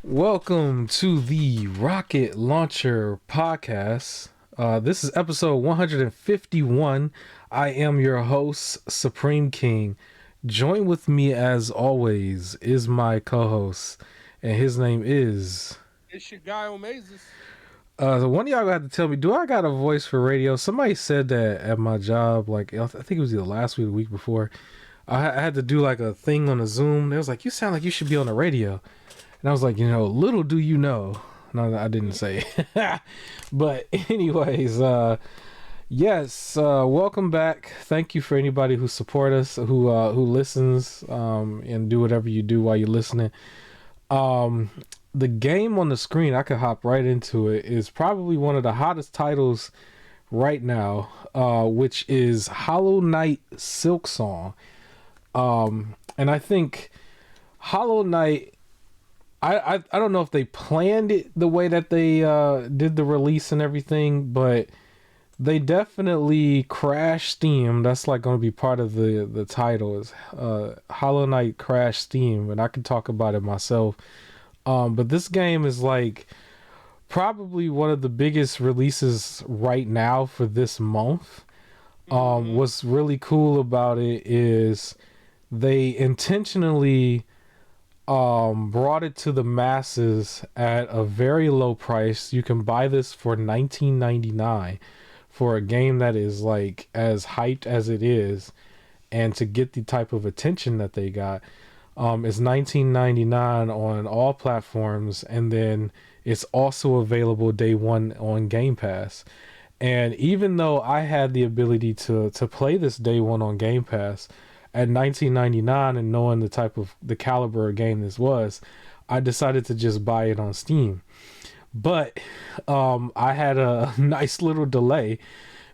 Welcome to the Rocket Launcher Podcast. This is episode 151. I am your host, Supreme King. Join with me as always is my co-host, and his name is... It's your guy Omazes. So one of y'all got to tell me, do I got a voice for radio? Somebody said that at my job, like I think it was either last week or the week before. I had to do like a thing on a Zoom. They was like, you sound like you should be on the radio. And I was like, little do you know. No, I didn't say. But anyways, yes, welcome back. Thank you for anybody who support us, who listens, and do whatever you do while you're listening. The game on the screen, I could hop right into it, is probably one of the hottest titles right now, which is Hollow Knight Silksong. And I think Hollow Knight, I don't know if they planned it the way that they did the release and everything, but they definitely crashed Steam. That's like going to be part of the title, is Hollow Knight crashed Steam, and I can talk about it myself. But this game is like probably one of the biggest releases right now for this month. What's really cool about it is they intentionally brought it to the masses at a very low price. You can buy this for $19.99 for a game that is like as hyped as it is, and to get the type of attention that they got. It's $19.99 on all platforms, and then it's also available day one on Game Pass. And even though I had the ability to play this day one on Game Pass at $19.99, and knowing the caliber of game this was, I decided to just buy it on Steam. But I had a nice little delay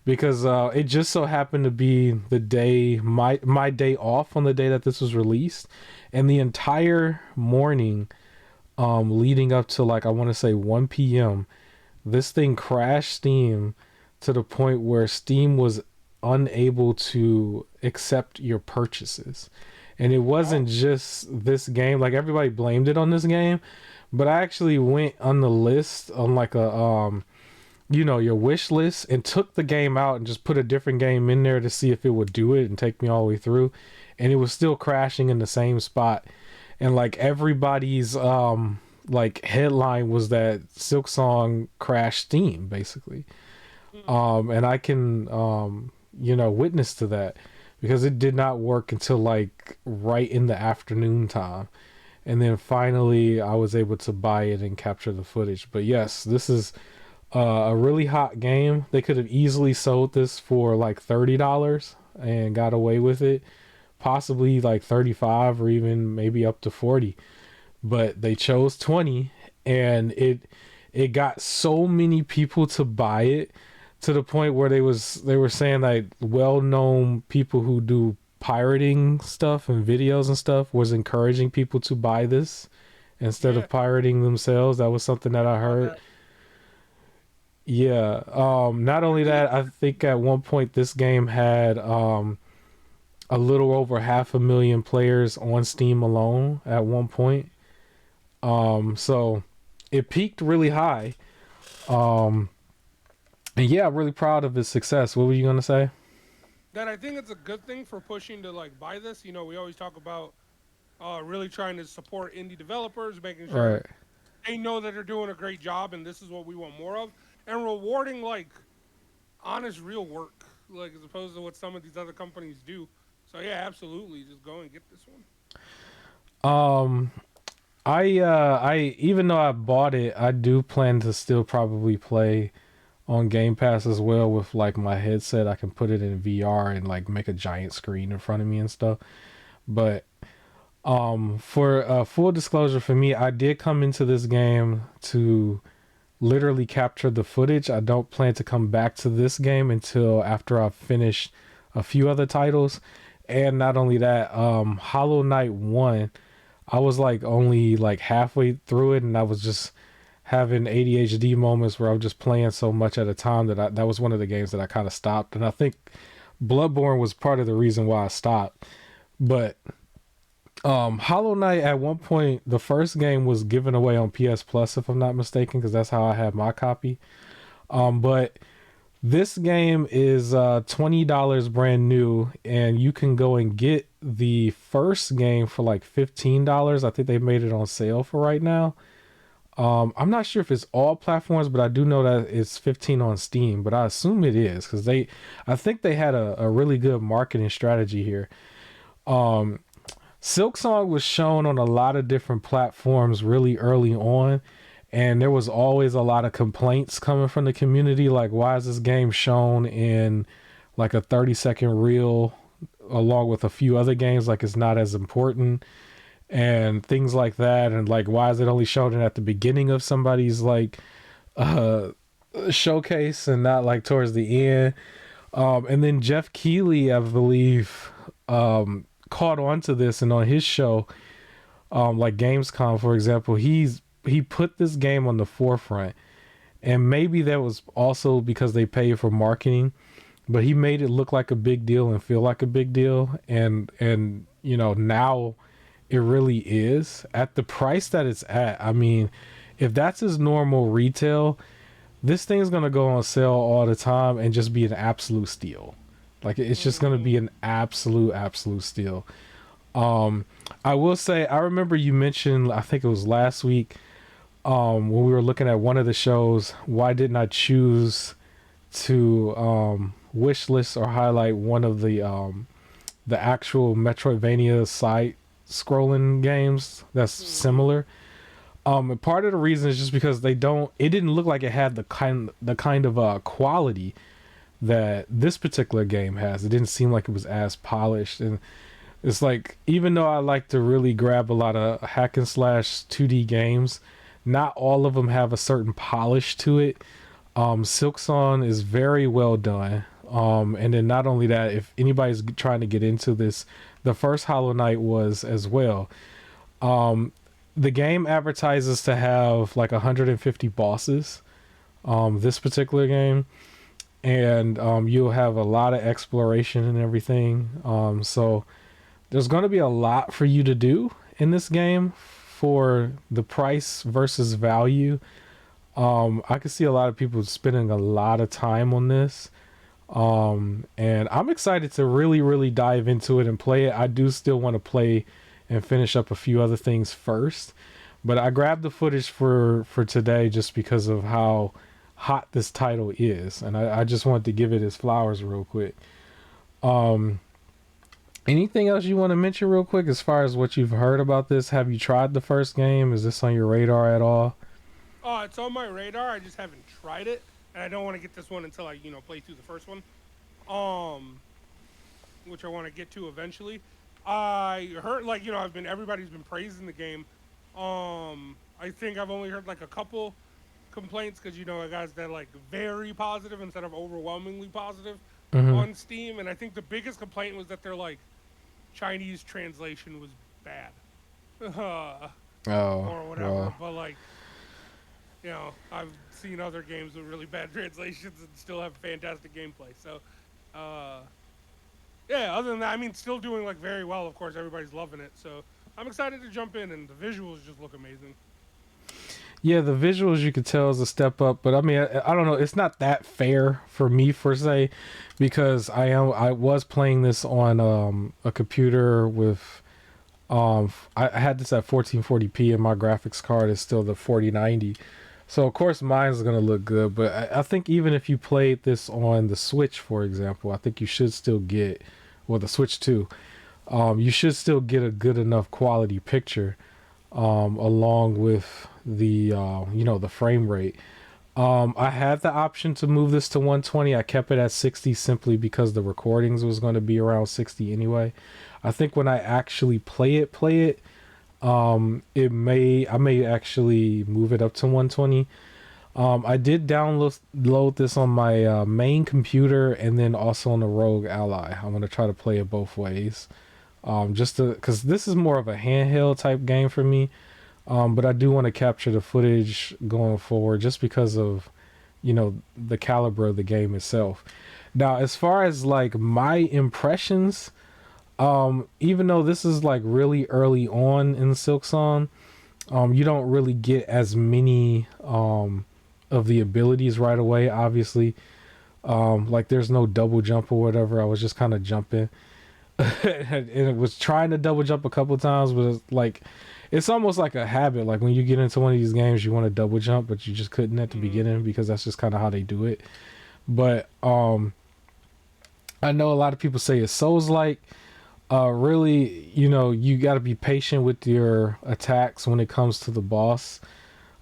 because it just so happened to be the day, my day off on the day that this was released, and the entire morning leading up to, like, I want to say 1 p.m, this thing crashed Steam to the point where Steam was unable to accept your purchases. And it wasn't just this game, like everybody blamed it on this game, but I actually went on the list on like a your wish list, and took the game out and just put a different game in there to see if it would do it and take me all the way through, and it was still crashing in the same spot. And like everybody's like headline was that Silksong crashed Steam basically. And I can witness to that, because it did not work until like right in the afternoon time, and then finally I was able to buy it and capture the footage. But yes, this is a really hot game. They could have easily sold this for like $30 and got away with it, possibly like 35 or even maybe up to 40, but they chose 20, and it got so many people to buy it, to the point where they were saying like well-known people who do pirating stuff and videos and stuff was encouraging people to buy this instead of pirating themselves. That was something that I heard. Yeah. Not only that, I think at one point this game had a little over 500,000 players on Steam alone at one point. So it peaked really high. And yeah, I'm really proud of its success. What were you gonna say? That I think it's a good thing for pushing to like buy this. You know, we always talk about really trying to support indie developers, making sure Right. they know that they're doing a great job, and this is what we want more of, and rewarding like honest, real work, like as opposed to what some of these other companies do. So yeah, absolutely, just go and get this one. Um, I even though I bought it, I do plan to still probably play on Game Pass as well with like my headset. I can put it in VR and like make a giant screen in front of me and stuff. But for full disclosure, for me, I did come into this game to literally capture the footage. I don't plan to come back to this game until after I've finished a few other titles. And not only that, Hollow Knight 1, I was like only like halfway through it, and I was just having ADHD moments where I was just playing so much at a time that was one of the games that I kind of stopped. And I think Bloodborne was part of the reason why I stopped. But Hollow Knight at one point, the first game was given away on PS Plus, if I'm not mistaken, because that's how I had my copy. But this game is $20 brand new, and you can go and get the first game for like $15. I think they made it on sale for right now. I'm not sure if it's all platforms, but I do know that it's 15 on Steam. But I assume it is because I think they had a really good marketing strategy here. Um, Silksong was shown on a lot of different platforms really early on, and there was always a lot of complaints coming from the community, like why is this game shown in like a 30-second reel along with a few other games, like it's not as important and things like that, and like why is it only shown at the beginning of somebody's like uh showcase and not like towards the end. And then Jeff Keighley, I believe, caught on to this, and on his show, like Gamescom, for example, he put this game on the forefront. And maybe that was also because they paid for marketing, but he made it look like a big deal and feel like a big deal. And now it really is at the price that it's at. I mean, if that's his normal retail, this thing's gonna go on sale all the time and just be an absolute steal. Like it's just gonna be an absolute steal. I will say, I remember you mentioned, I think it was last week, when we were looking at one of the shows, why didn't I choose to wish list or highlight one of the actual Metroidvania side scrolling games that's similar. And part of the reason is just because it didn't look like it had the kind of quality that this particular game has. It didn't seem like it was as polished. And it's like, even though I like to really grab a lot of hack and slash 2D games, not all of them have a certain polish to it. Silksong is very well done. And then not only that, if anybody's trying to get into this, the first Hollow Knight was as well. The game advertises to have like 150 bosses, this particular game. And you'll have a lot of exploration and everything. So there's going to be a lot for you to do in this game for the price versus value. I can see a lot of people spending a lot of time on this. And I'm excited to really dive into it and play it. I do still want to play and finish up a few other things first, but I grabbed the footage for today just because of how hot this title is, and I just wanted to give it its flowers real quick. Anything else you want to mention real quick as far as what you've heard about this? Have you tried the first game? Is this on your radar at all? It's on my radar. I just haven't tried it, and I don't want to get this one until I play through the first one, which I want to get to eventually. I heard everybody's been praising the game. I think I've only heard like a couple complaints because I guys that like very positive instead of overwhelmingly positive on Steam, and I think the biggest complaint was that their like Chinese translation was bad, or whatever. Well. But like, I've seen other games with really bad translations and still have fantastic gameplay. So, yeah. Other than that, I mean, still doing like very well. Of course, everybody's loving it. So I'm excited to jump in, and the visuals just look amazing. Yeah, the visuals you could tell is a step up, but I mean, I don't know. It's not that fair for me per se, because I was playing this on a computer with I had this at 1440p, and my graphics card is still the 4090. So of course mine's gonna look good, but I think even if you played this on the Switch, for example, I think you should still get, well, the Switch 2, you should still get a good enough quality picture, along with the the frame rate. I had the option to move this to 120. I kept it at 60 simply because the recordings was going to be around 60 anyway. I think when I actually play it, I may actually move it up to 120. I did download this on my main computer and then also on the Rogue Ally. I'm gonna try to play it both ways, just because this is more of a handheld type game for me. But I do want to capture the footage going forward just because of, the caliber of the game itself. Now, as far as like my impressions, Even though this is like really early on in Silksong, you don't really get as many of the abilities right away. Obviously, like there's no double jump or whatever. I was just kind of jumping, and it was trying to double jump a couple times, but it's like it's almost like a habit. Like when you get into one of these games, you want to double jump, but you just couldn't at the beginning because that's just kind of how they do it. But I know a lot of people say it's Souls like. Really, you know, you got to be patient with your attacks when it comes to the boss.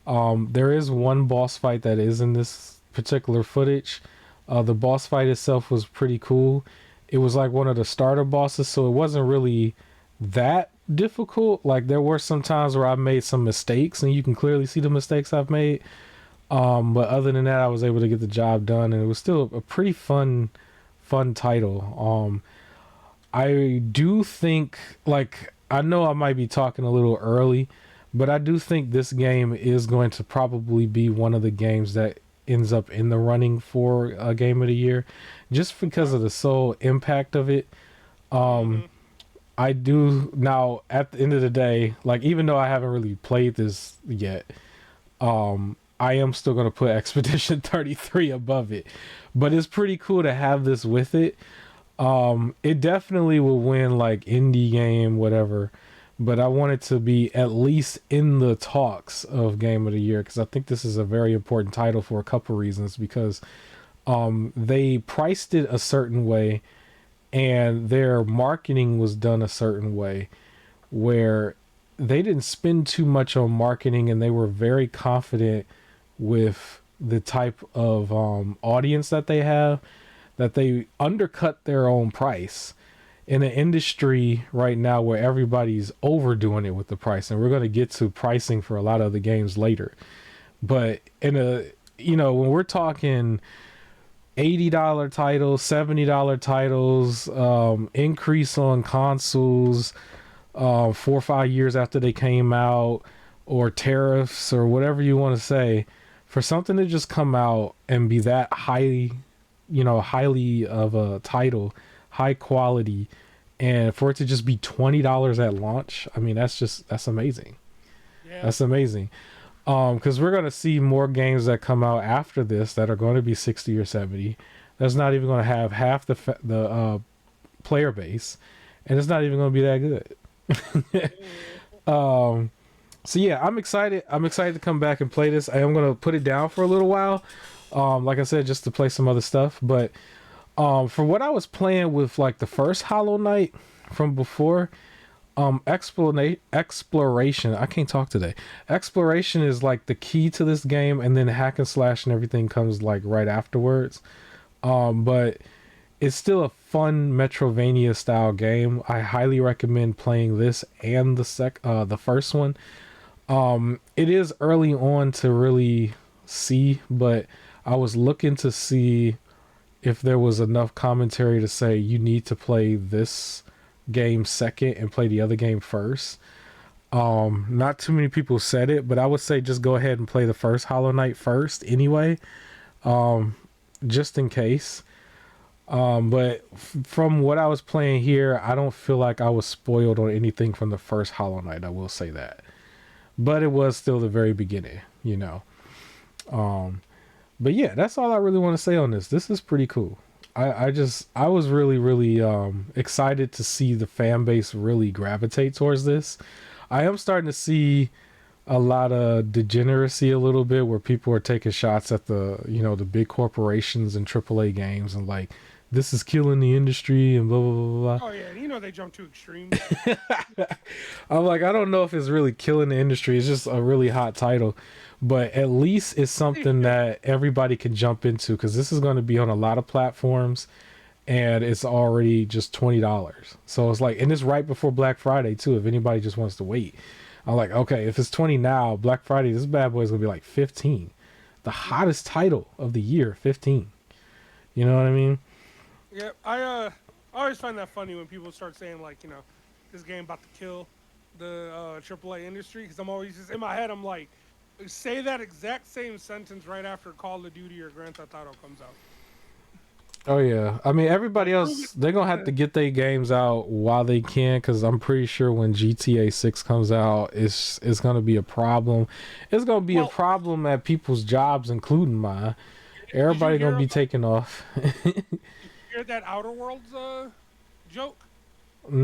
There is one boss fight that is in this particular footage. The boss fight itself was pretty cool. It was like one of the starter bosses, so it wasn't really that difficult. Like there were some times where I made some mistakes, and you can clearly see the mistakes I've made. But other than that, I was able to get the job done, and it was still a pretty fun title. I do think, like, I know I might be talking a little early, but I do think this game is going to probably be one of the games that ends up in the running for a game of the year, just because of the sole impact of it. Um, I do now at the end of the day, like, even though I haven't really played this yet, I am still going to put Expedition 33 above it, but it's pretty cool to have this with it. It definitely will win like indie game, whatever. But I want it to be at least in the talks of game of the year because I think this is a very important title for a couple reasons. Because they priced it a certain way, and their marketing was done a certain way, where they didn't spend too much on marketing, and they were very confident with the type of audience that they have that they undercut their own price in an industry right now where everybody's overdoing it with the price. And we're going to get to pricing for a lot of the games later. But in a, you know, when we're talking $80 titles, $70 titles, increase on consoles, 4 or 5 years after they came out, or tariffs or whatever you want to say, for something to just come out and be that high, you know, highly of a title, high quality, and for it to just be $20 at launch, I mean, that's amazing. Yeah. That's amazing. Because we're gonna see more games that come out after this that are going to be 60 or 70. That's not even going to have half the player base, and it's not even going to be that good. So yeah, I'm excited. I'm excited to come back and play this. I am gonna put it down for a little while. Like I said, just to play some other stuff. But for what I was playing with, like the first Hollow Knight from before, exploration. I can't talk today. Exploration is like the key to this game, and then hack and slash and everything comes like right afterwards. But it's still a fun Metrovania style game. I highly recommend playing this and the first one. It is early on to really see, but I was looking to see if there was enough commentary to say you need to play this game second and play the other game first. Not too many people said it, but I would say just go ahead and play the first Hollow Knight first anyway, just in case. But from what I was playing here, I don't feel like I was spoiled on anything from the first Hollow Knight. I will say that. But it was still the very beginning, you know. But yeah, that's all I really want to say on this. This is pretty cool. I was really excited to see the fan base really gravitate towards this. I am starting to see a lot of degeneracy a little bit where people are taking shots at the, you know, the big corporations and AAA games and like this is killing the industry and blah blah blah blah. Oh yeah, you know they jump to extremes. I'm like, I don't know if it's really killing the industry. It's just a really hot title, but at least it's something that everybody can jump into because this is going to be on a lot of platforms, and it's already just $20. So it's like, and it's right before Black Friday too. If anybody just wants to wait, I'm like, okay, if it's 20 now, Black Friday, this bad boy is gonna be like 15. The hottest title of the year, 15. You know what I mean? Yeah, I always find that funny when people start saying like, you know, this game about to kill the AAA industry because I'm always just in my head. I'm like, say that exact same sentence right after Call of Duty or Grand Theft Auto comes out. Oh yeah, I mean everybody Prove else they're gonna have to get their games out while they can, because I'm pretty sure when GTA 6 comes out, it's gonna be a problem. It's gonna be a Well, problem at people's jobs, including mine. did you Everybody gonna hear be about? taking off. Did you hear that Outer Worlds joke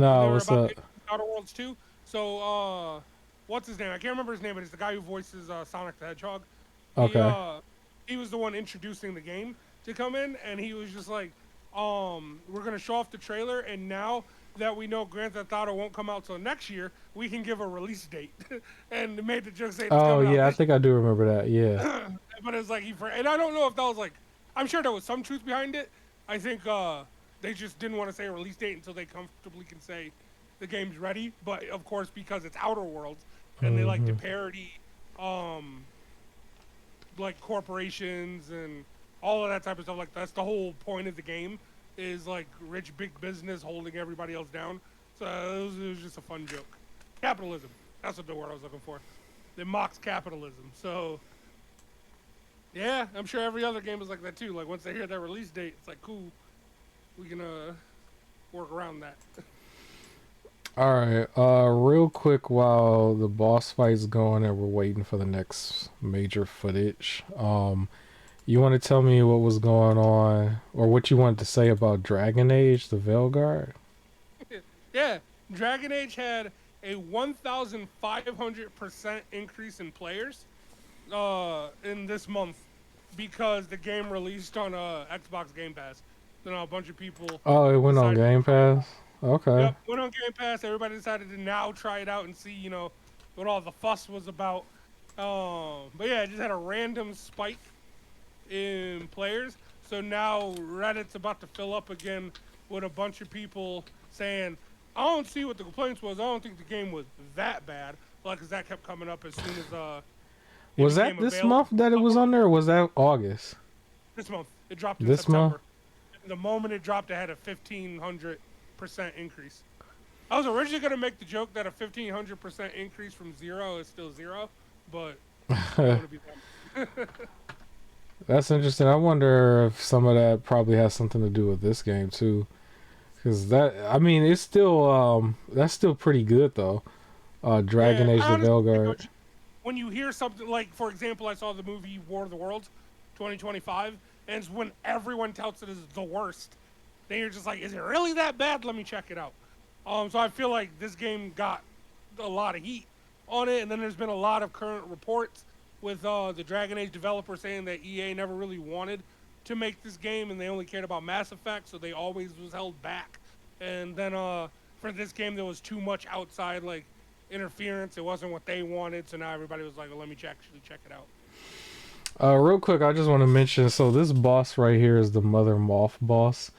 when they No, were what's about to up? make Outer Worlds 2? So, what's his name? I can't remember his name, but it's the guy who voices Sonic the Hedgehog. He Okay. uh he was the one introducing the game to come in, and he was just like, we're gonna show off the trailer, and now that we know Grand Theft Auto won't come out till next year, we can give a release date, and made the joke saying it's Oh coming out yeah, I this think I do remember that. Yeah. year. But it's like and I don't know if that was like, I'm sure there was some truth behind it. I think they just didn't want to say a release date until they comfortably can say the game's ready. But of course, because it's Outer Worlds and they like to Hmm. parody um like corporations and all of that type of stuff. Like that's the whole point of the game is like rich big business holding everybody else down. So it was just a fun joke. Capitalism. That's what the word I was looking for. It mocks capitalism. So yeah, I'm sure every other game is like that too. Like once they hear that release date, it's like cool. We can work around that. All right. Real quick, while the boss fight's going and we're waiting for the next major footage. You want to tell me what was going on, or what you wanted to say about Dragon Age, the Veilguard? Yeah, Dragon Age had a 1,500% increase in players in this month because the game released on Xbox Game Pass. So now a bunch of people Oh, it went on decided to Game try it out. Pass. Okay. Yep, went on Game Pass. Everybody decided to now try it out and see, what all the fuss was about. But yeah, it just had a random spike in players. So now Reddit's about to fill up again with a bunch of people saying, "I don't see what the complaints was. I don't think the game was that bad." Like, 'cause that kept coming up as soon as it Was that became this available month that it was on there, or was that August? this month. It dropped in This month? September. The moment it dropped, it had a 1,500% increase. I was originally gonna make the joke that a 1,500% increase from zero is still zero, but I don't want to be that. That's interesting. I wonder if some of that probably has something to do with this game too. Because that, I mean, it's still that's still pretty good though. Dragon Yeah, Age: I The honestly think Veilguard. when you hear something like, for example, I saw the movie War of the Worlds, 2025, and it's when everyone touts it as the worst. Then you're just like, is it really that bad? Let me check it out. So I feel like this game got a lot of heat on it, and then there's been a lot of current reports with the Dragon Age developer saying that EA never really wanted to make this game, and they only cared about Mass Effect, so they always was held back. And then for this game, there was too much outside like interference. It wasn't what they wanted, so now everybody was like, well, let me actually check it out. Real quick, I just want to mention. So this boss right here is the Mother Moth boss.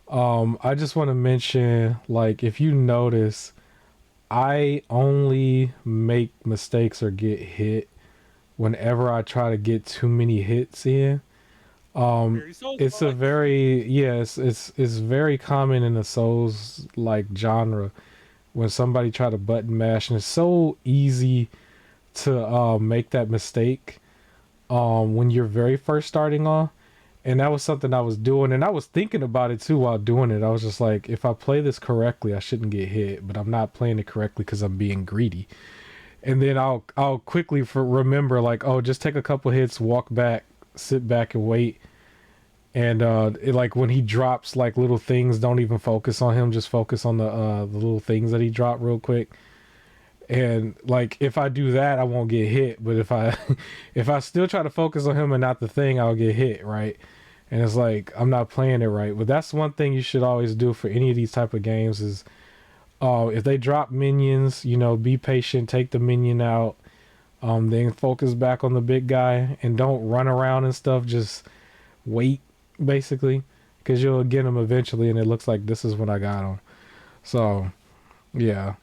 I just want to mention, like, if you notice, I only make mistakes or get hit whenever I try to get too many hits in. Um, Very Souls it's a like. very, yes, it's very common in the Souls like genre when somebody try to button mash, and it's so easy to make that mistake when you're very first starting off. And that was something I was doing, and I was thinking about it too while doing it. I was just like, if I play this correctly, I shouldn't get hit, but I'm not playing it correctly because I'm being greedy. And then I'll quickly remember, like, oh, just take a couple hits, walk back, sit back and wait. And like when he drops like little things, don't even focus on him, just focus on the little things that he dropped real quick. And like if I do that, I won't get hit, but if I if I still try to focus on him and not the thing, I'll get hit, right? And it's like I'm not playing it right. But that's one thing you should always do for any of these type of games is if they drop minions, be patient, take the minion out, then focus back on the big guy and don't run around and stuff. Just wait, basically, because you'll get him eventually, and it looks like this is when I got him. So yeah,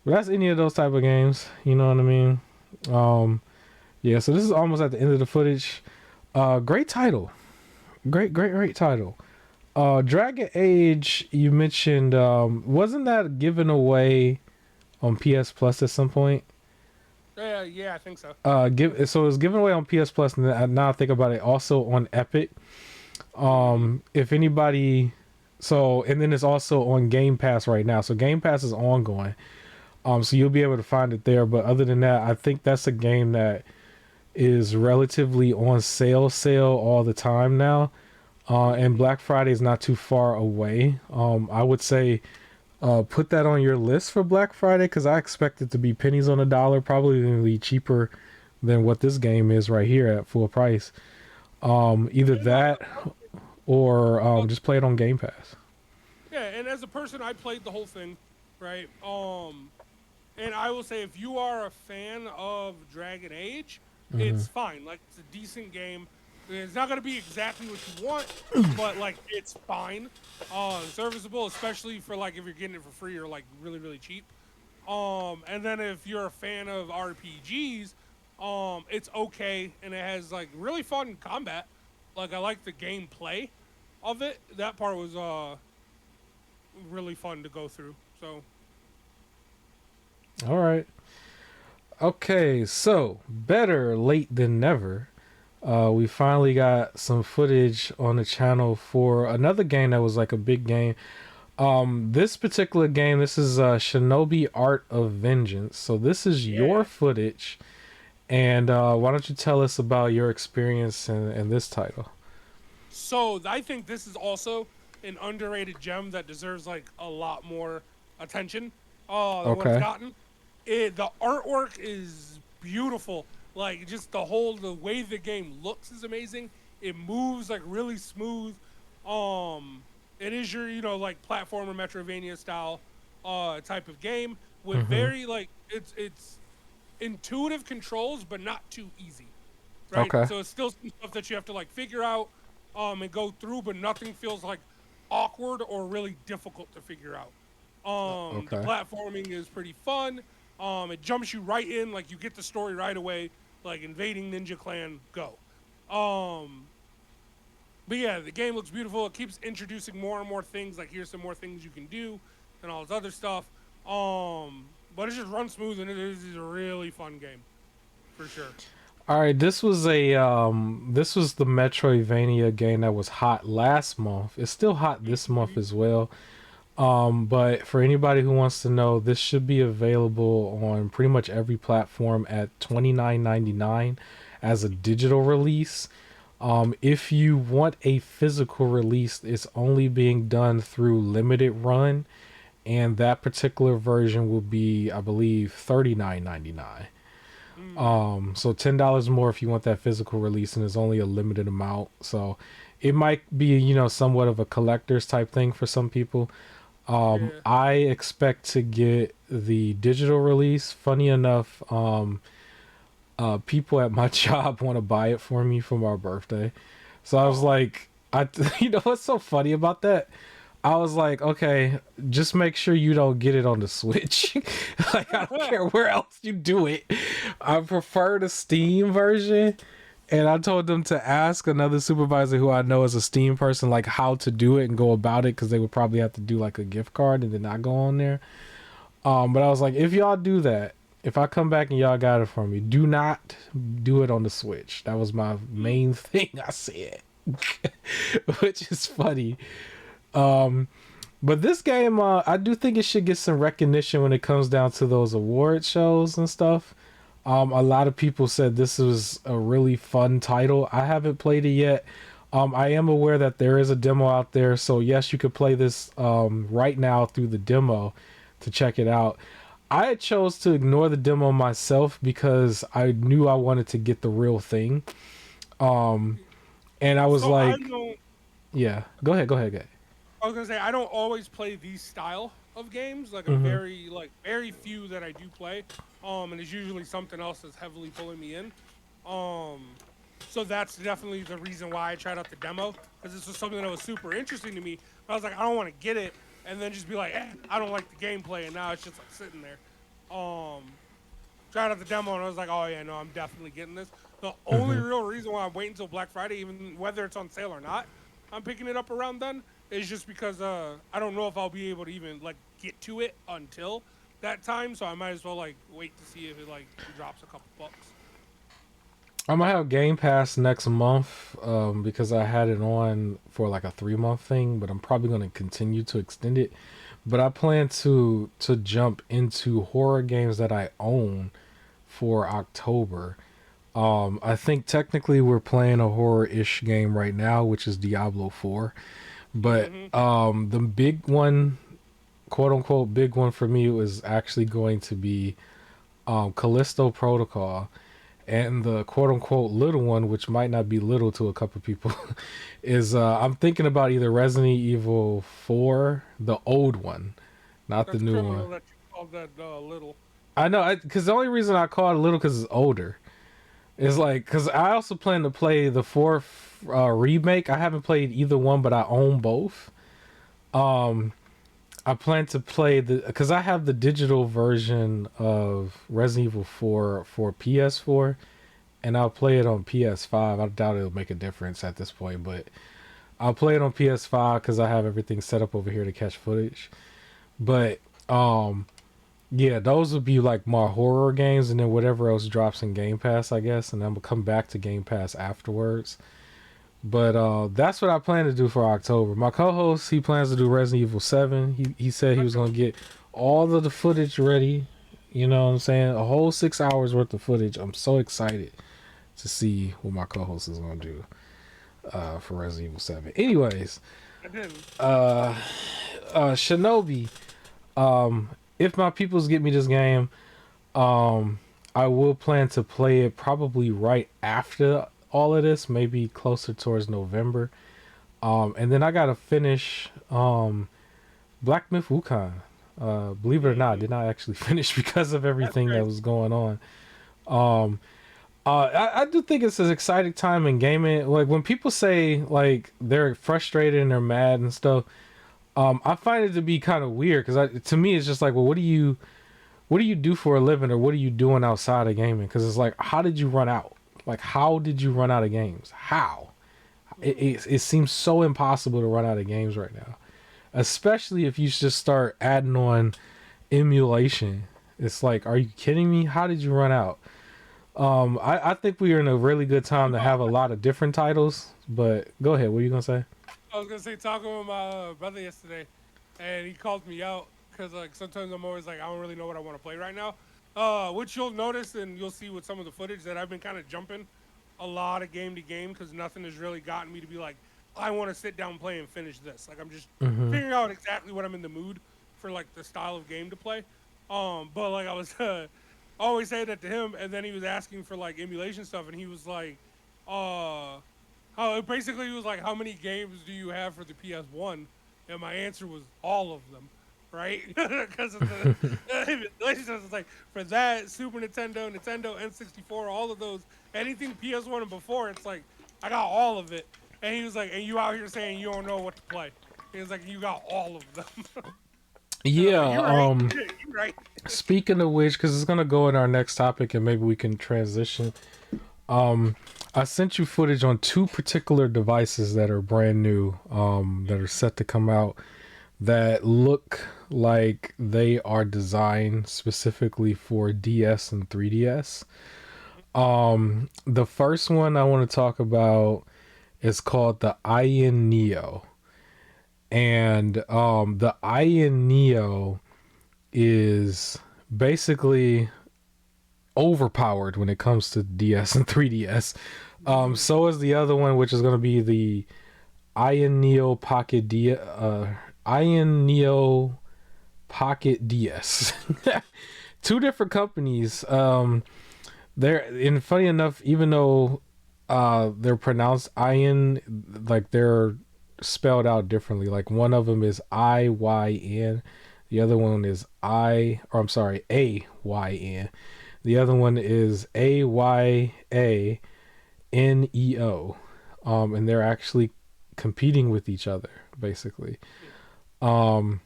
but that's any of those type of games. You know what I mean? Yeah. So this is almost at the end of the footage. Great title. Great title. Dragon Age, you mentioned, wasn't that given away on PS Plus at some point? Yeah, I think so. So it was given away on PS Plus, and now I think about it, also on Epic. If anybody, so and then it's also on Game Pass right now. So Game Pass is ongoing. So you'll be able to find it there. But other than that, I think that's a game that is relatively on sale all the time now. And Black Friday is not too far away. I would say put that on your list for Black Friday because I expect it to be pennies on a dollar, probably going to be cheaper than what this game is right here at full price. Either You know, that or just play it on Game Pass. yeah, and as a person, I played the whole thing, right? And I will say, if you are a fan of Dragon Age, Hmm. it's fine. Like, it's a decent game. It's not gonna be exactly what you want, but like, it's fine. Serviceable, especially for like if you're getting it for free or like really really cheap. And then if you're a fan of RPGs, it's okay, and it has like really fun combat. Like, I like the gameplay of it. That part was really fun to go through. So All right. Okay, so better late than never. We finally got some footage on the channel for another game that was like a big game. This particular game, this is Shinobi Art of Vengeance. So this is your yeah. footage, and why don't you tell us about your experience in this title? So I think this is also an underrated gem that deserves like a lot more attention than what it's Okay. gotten. The artwork is beautiful. Like, just the way the game looks is amazing. It moves like really smooth. Um, it is your like platformer Metrovania style type of game with Mm-hmm. very like it's intuitive controls but not too easy, right? Okay. So it's still some stuff that you have to like figure out and go through, but nothing feels like awkward or really difficult to figure out. The Okay. platforming is pretty fun. It jumps you right in, like you get the story right away, like invading Ninja Clan, go. Um, but yeah, the game looks beautiful. It keeps introducing more and more things. Like, here's some more things you can do, and all this other stuff. But it just runs smooth, and it is a really fun game for sure. All right, this was the Metroidvania game that was hot last month. It's still hot this month Mhm. as well. But for anybody who wants to know, this should be available on pretty much every platform at $29.99 as a digital release. If you want a physical release, it's only being done through limited run, and that particular version will be, I believe, $39.99. Mm, So $10 more if you want that physical release, and it's only a limited amount. So it might be, somewhat of a collector's type thing for some people. yeah. I expect to get the digital release. Funny enough, people at my job want to buy it for me for my birthday. So I was Oh, like, you know what's so funny about that? I was like, okay, just make sure you don't get it on the Switch. Like, I don't care where else you do it. I prefer the Steam version. And I told them to ask another supervisor who I know is a Steam person, like how to do it and go about it, because they would probably have to do like a gift card and then not go on there. But I was like, if y'all do that, if I come back and y'all got it for me, do not do it on the Switch. That was my main thing I said, which is funny. Um, but this game, I do think it should get some recognition when it comes down to those award shows and stuff. A lot of people said this was a really fun title. I haven't played it yet. I am aware that there is a demo out there, so yes, you could play this right now through the demo to check it out. I chose to ignore the demo myself because I knew I wanted to get the real thing. Um, and I was so I like, don't. yeah, go ahead, go ahead, go ahead. I was gonna say, I don't always play these style of games. Like, I'm Mm-hmm. very few that I do play. And it's usually something else that's heavily pulling me in. Um, so that's definitely the reason why I tried out the demo, because this was something that was super interesting to me. But I was like, I don't want to get it and then just be like, I don't like the gameplay, and now it's just like sitting there. Um, Tried out the demo and I was like, oh yeah, no, I'm definitely getting this. The only Mm-hmm. real reason why I'm waiting until Black Friday, even whether it's on sale or not, I'm picking it up around then, is just because I don't know if I'll be able to even like get to it until that time. So I might as well like wait to see if it like drops a couple bucks. I'm gonna have Game Pass next month because I had it on for like a 3 month thing, but I'm probably gonna continue to extend it. But I plan to jump into horror games that I own for October. I think technically we're playing a horror-ish game right now, which is Diablo 4. But Hmm. the big one, quote unquote, big one for me was actually going to be Callisto Protocol. And the quote unquote little one, which might not be little to a couple people, is I'm thinking about either Resident Evil 4, the old one, not the That's new one. criminal that you called that little. I know, because the only reason I call it little because it's older. It's like, because I also plan to play the fourth remake. I haven't played either one, but I own both. Um, I plan to play because I have the digital version of Resident Evil 4 for PS4, and I'll play it on PS5. I doubt it'll make a difference at this point, but I'll play it on PS5 because I have everything set up over here to catch footage. But yeah, those would be like my horror games, and then whatever else drops in Game Pass, I guess, and I'm gonna come back to Game Pass afterwards. But that's what I plan to do for October. My co-host, he plans to do Resident Evil 7. He said he was gonna get all of the footage ready. You know what I'm saying? A whole 6 hours worth of footage. I'm so excited to see what my co-host is gonna do for Resident Evil 7. Anyways, I didn't. uh, Shinobi. If my peoples get me this game, I will plan to play it probably right after all of this, maybe closer towards November. And then I gotta finish Black Myth Wukong. Believe it or not, I did not actually finish because of That's everything that crazy. was going on. Um, I do think it's an exciting time in gaming. Like when people say like they're frustrated and they're mad and stuff, I find it to be kind of weird because to me it's just like, well, what do you do for a living, or what are you doing outside of gaming? Because it's like, how did you run out? Like, how did you run out of games? How? It seems so impossible to run out of games right now, especially if you just start adding on emulation. It's like, are you kidding me? How did you run out? I think we are in a really good time to have a lot of different titles. But go ahead. What are you gonna say? I was gonna say talking with my brother yesterday, and he called me out because like sometimes I'm always like I don't really know what I want to play right now. Which you'll notice and you'll see with some of the footage that I've been kind of jumping a lot of game to game because nothing has really gotten me to be like I want to sit down, play, and finish this. Like I'm just Mm-hmm. figuring out exactly what I'm in the mood for, like the style of game to play. But like I was always saying that to him, and then he was asking for like emulation stuff, and he was like, uh how basically it was like, how many games do you have for the PS1? And my answer was all of them, right? Because of the emulations. It's like for that Super Nintendo, Nintendo N64, all of those, anything PS1 and before, it's like I got all of it. And he was like, and you out here saying you don't know what to play. He was like, you got all of them. And I'm Yeah. like, you're right, you're right. Speaking of which, because it's gonna go in our next topic, and maybe we can transition. Um, I sent you footage on two particular devices that are brand new, that are set to come out, that look like they are designed specifically for DS and 3DS. The first one I want to talk about is called the Ayaneo, and the Ayaneo is basically overpowered when it comes to DS and 3DS. So is the other one, which is going to be the Iron Neo Pocket Iron Neo Pocket DS. Two different companies. They're and funny enough, even though they're pronounced Iron, like they're spelled out differently. Like one of them is IYN, the other one is AYN. The other one is AYANEO. And they're actually competing with each other, basically. Um,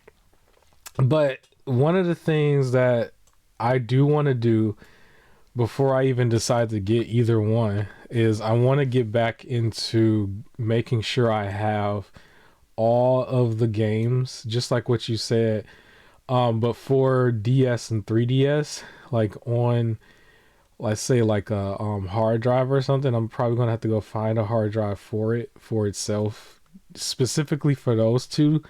but one of the things that I do want to do before I even decide to get either one is I want to get back into making sure I have all of the games, just like what you said. But for DS and 3DS, like on let's say like a hard drive or something, I'm probably gonna have to go find a hard drive for it for itself, specifically for those two,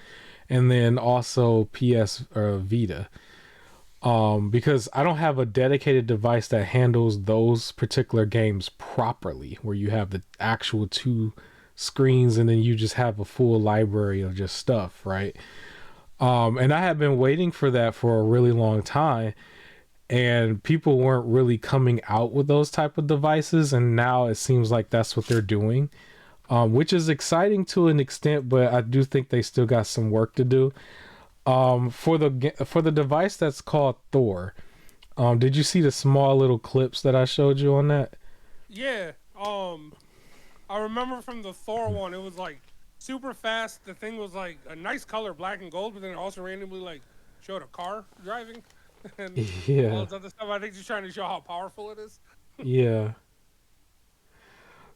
and then also PS or Vita. Because I don't have a dedicated device that handles those particular games properly, where you have the actual two screens and then you just have a full library of just stuff, right? And I have been waiting for that for a really long time, and people weren't really coming out with those type of devices, and now it seems like that's what they're doing, which is exciting to an extent, but I do think they still got some work to do. For the device that's called Thor, did you see the small little clips that I showed you on that? Yeah. I remember from the Thor one, it was like super fast. The thing was like a nice color, black and gold, but then it also randomly like showed a car driving and all Yeah, this other stuff. I think just trying to show how powerful it is. yeah.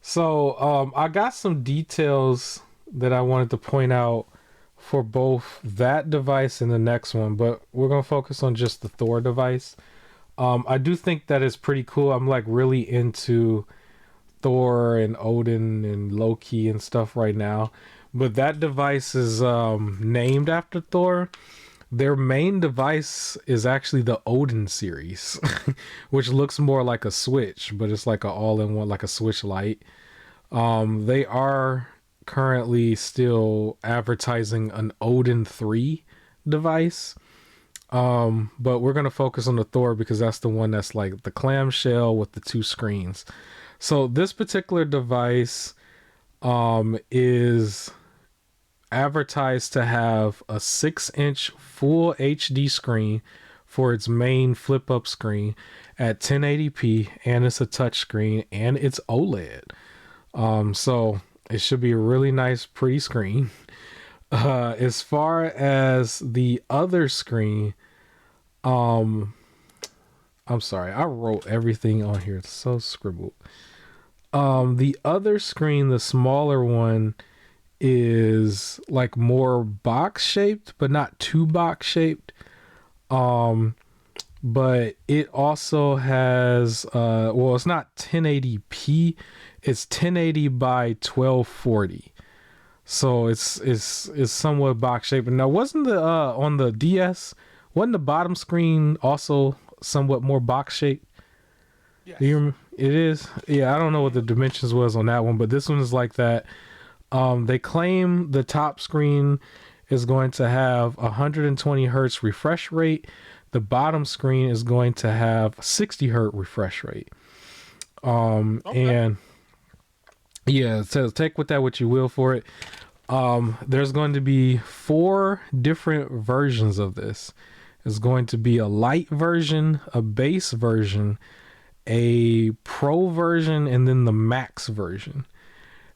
So I got some details that I wanted to point out for both that device and the next one, but we're gonna focus on just the Thor device. I do think that is pretty cool. I'm like really into Thor and Odin and Loki and stuff right now. But that device is named after Thor. Their main device is actually the Odin series, which looks more like a Switch, but it's like a all-in-one, like a Switch Lite. They are currently still advertising an Odin 3 device. But we're gonna focus on the Thor because that's the one that's like the clamshell with the two screens. So this particular device is advertised to have a 6-inch full HD screen for its main flip up screen at 1080p, and it's a touch screen and it's OLED. So it should be a really nice, pretty screen. As far as the other screen, um, I'm sorry, I wrote everything on here. It's so scribbled. The other screen, the smaller one, is like more box shaped, but not too box shaped. But it also has well, it's not 1080p, it's 1080 by 1240. So it's somewhat box shaped. Now, wasn't the on the DS, wasn't the bottom screen also somewhat more box shaped? Yes. Do you it is? Yeah, I don't know what the dimensions was on that one, but this one is like that. They claim the top screen is going to have 120 hertz refresh rate. The bottom screen is going to have 60 hertz refresh rate. Okay. And yeah, so take with that what you will for it. There's going to be 4 different versions of this. It's going to be a light version, a base version, a pro version, and then the max version.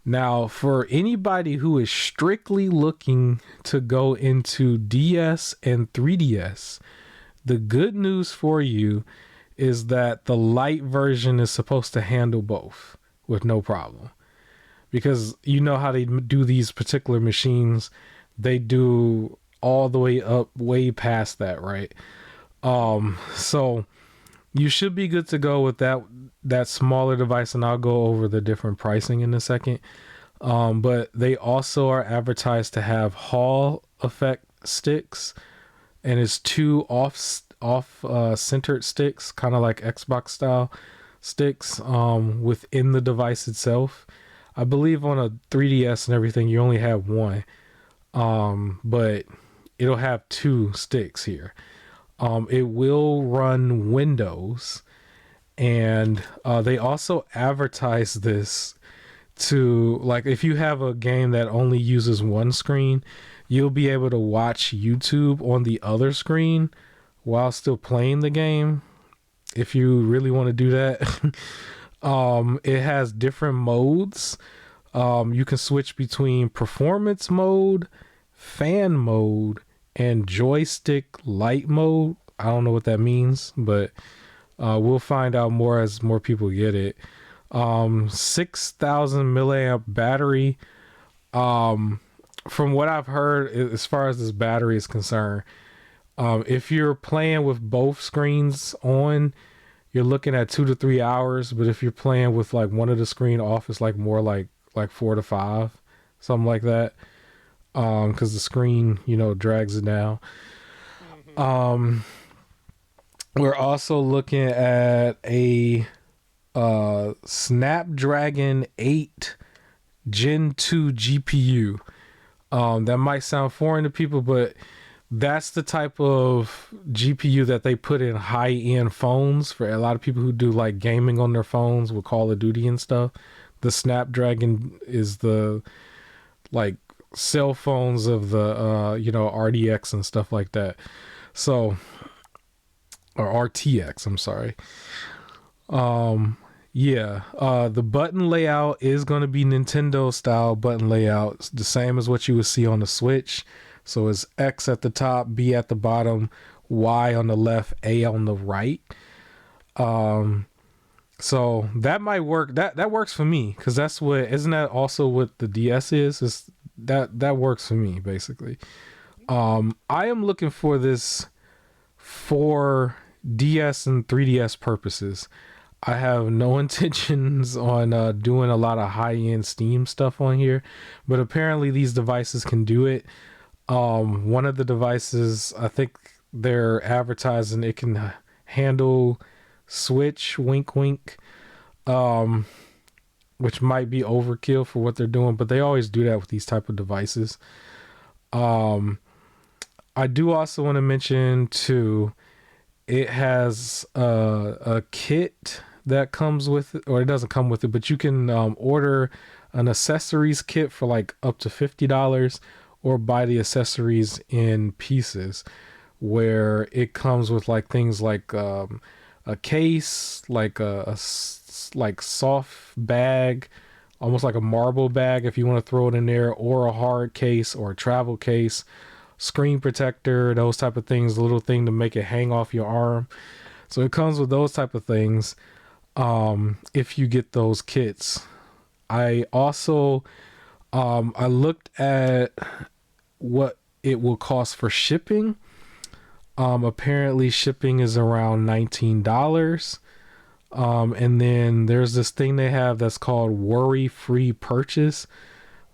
Now, for anybody who is strictly looking to go into DS and 3DS, the good news for you is that the light version is supposed to handle both with no problem. Because you know how they do these particular machines, they do all the way up, way past that, right? So you should be good to go with that smaller device, and I'll go over the different pricing in a second. But they also are advertised to have Hall effect sticks, and it's 2 off centered sticks, kind of like Xbox style sticks, within the device itself. I believe on a 3DS and everything you only have one, but it'll have 2 sticks here. It will run Windows, and they also advertise this to, like, if you have a game that only uses one screen, you'll be able to watch YouTube on the other screen while still playing the game, if you really want to do that. It has different modes. You can switch between performance mode, fan mode, and joystick light mode. I don't know what that means, but we'll find out more as more people get it. 6,000 milliamp battery. From what I've heard, as far as this battery is concerned, if you're playing with both screens on, you're looking at 2 to 3 hours. But if you're playing with like one of the screen off, it's like more like 4 to 5, something like that. Because the screen, drags it down. Mm-hmm. Um, we're also looking at a Snapdragon 8 Gen 2 GPU. That might sound foreign to people, but that's the type of GPU that they put in high-end phones for a lot of people who do like gaming on their phones with Call of Duty and stuff. The Snapdragon is the like cell phones of the RDX and stuff like that. So, or RTX, I'm sorry. Yeah, the button layout is going to be Nintendo style button layout. It's the same as what you would see on the Switch. So it's X at the top, B at the bottom, Y on the left, A on the right. So that might work. That works for me, because isn't that also what the DS is? That works for me basically. I am looking for this for DS and 3DS purposes. I have no intentions on doing a lot of high-end Steam stuff on here, but apparently these devices can do it. One of the devices, I think they're advertising it can handle Switch, wink wink, which might be overkill for what they're doing, but they always do that with these type of devices. I do also want to mention too, it has a kit that comes with it, or it doesn't come with it, but you can order an accessories kit for like up to $50, or buy the accessories in pieces, where it comes with like things like a case, like like soft bag, almost like a marble bag if you want to throw it in there, or a hard case, or a travel case, screen protector, those type of things, a little thing to make it hang off your arm. So it comes with those type of things if you get those kits. I also I looked at what it will cost for shipping. Apparently shipping is around $19. And then there's this thing they have that's called worry-free purchase.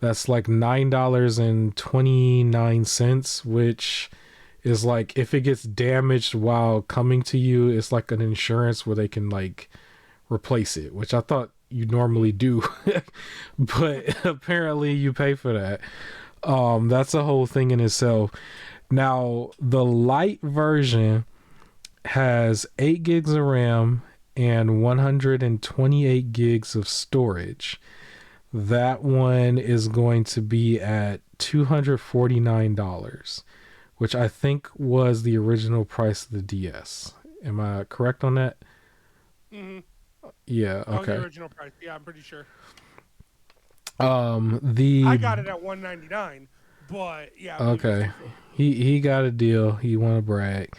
That's like $9.29, which is like, if it gets damaged while coming to you, it's like an insurance where they can like replace it, which I thought you normally do. But apparently you pay for that. That's a whole thing in itself. Now, the light version has 8 gigs of RAM and 128 gigs of storage. That one is going to be at $249, which I think was the original price of the DS. Am I correct on that? Mm-hmm. Yeah, That was the okay. original price. Yeah, I'm pretty sure. I The got it at 199, but yeah, I believe it was okay. 250. He got a deal. He want to brag.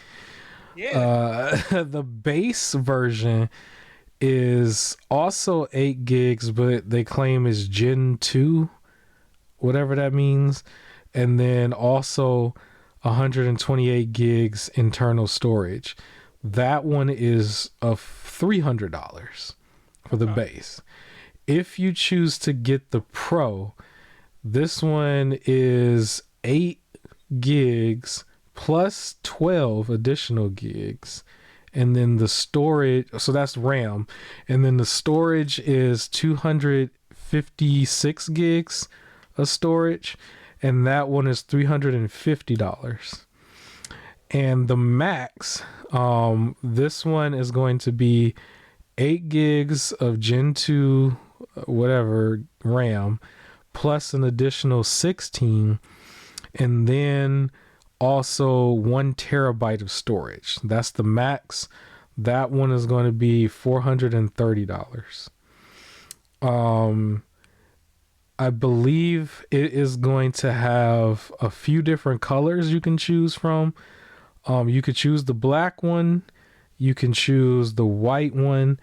Yeah. The base version is also 8 gigs, but they claim is Gen 2, whatever that means. And then also 128 gigs internal storage. That one is of $300 for the Okay. base. If you choose to get the Pro, this one is 8 gigs plus 12 additional gigs. And then the storage, so that's RAM. And then the storage is 256 gigs of storage. And that one is $350. And the max, this one is going to be 8 gigs of Gen 2, whatever, RAM, plus an additional 16. And then also 1 terabyte of storage. That's the max. That one is going to be $430. I believe it is going to have a few different colors you can choose from. You could choose the black one, you can choose the white one,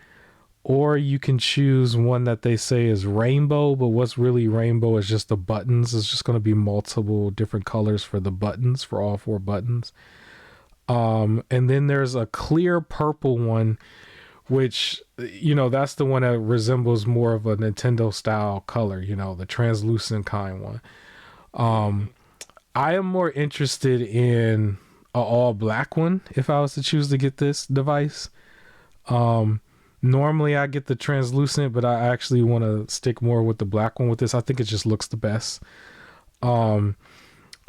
or you can choose one that they say is rainbow, but what's really rainbow is just the buttons. It's just going to be multiple different colors for the buttons, for all 4 buttons. And then there's a clear purple one, which that's the one that resembles more of a Nintendo style color, the translucent kind one. Mm-hmm. I am more interested in a all black one if I was to choose to get this device. Um, Normally I get the translucent, but I actually want to stick more with the black one with this. I think it just looks the best. Um,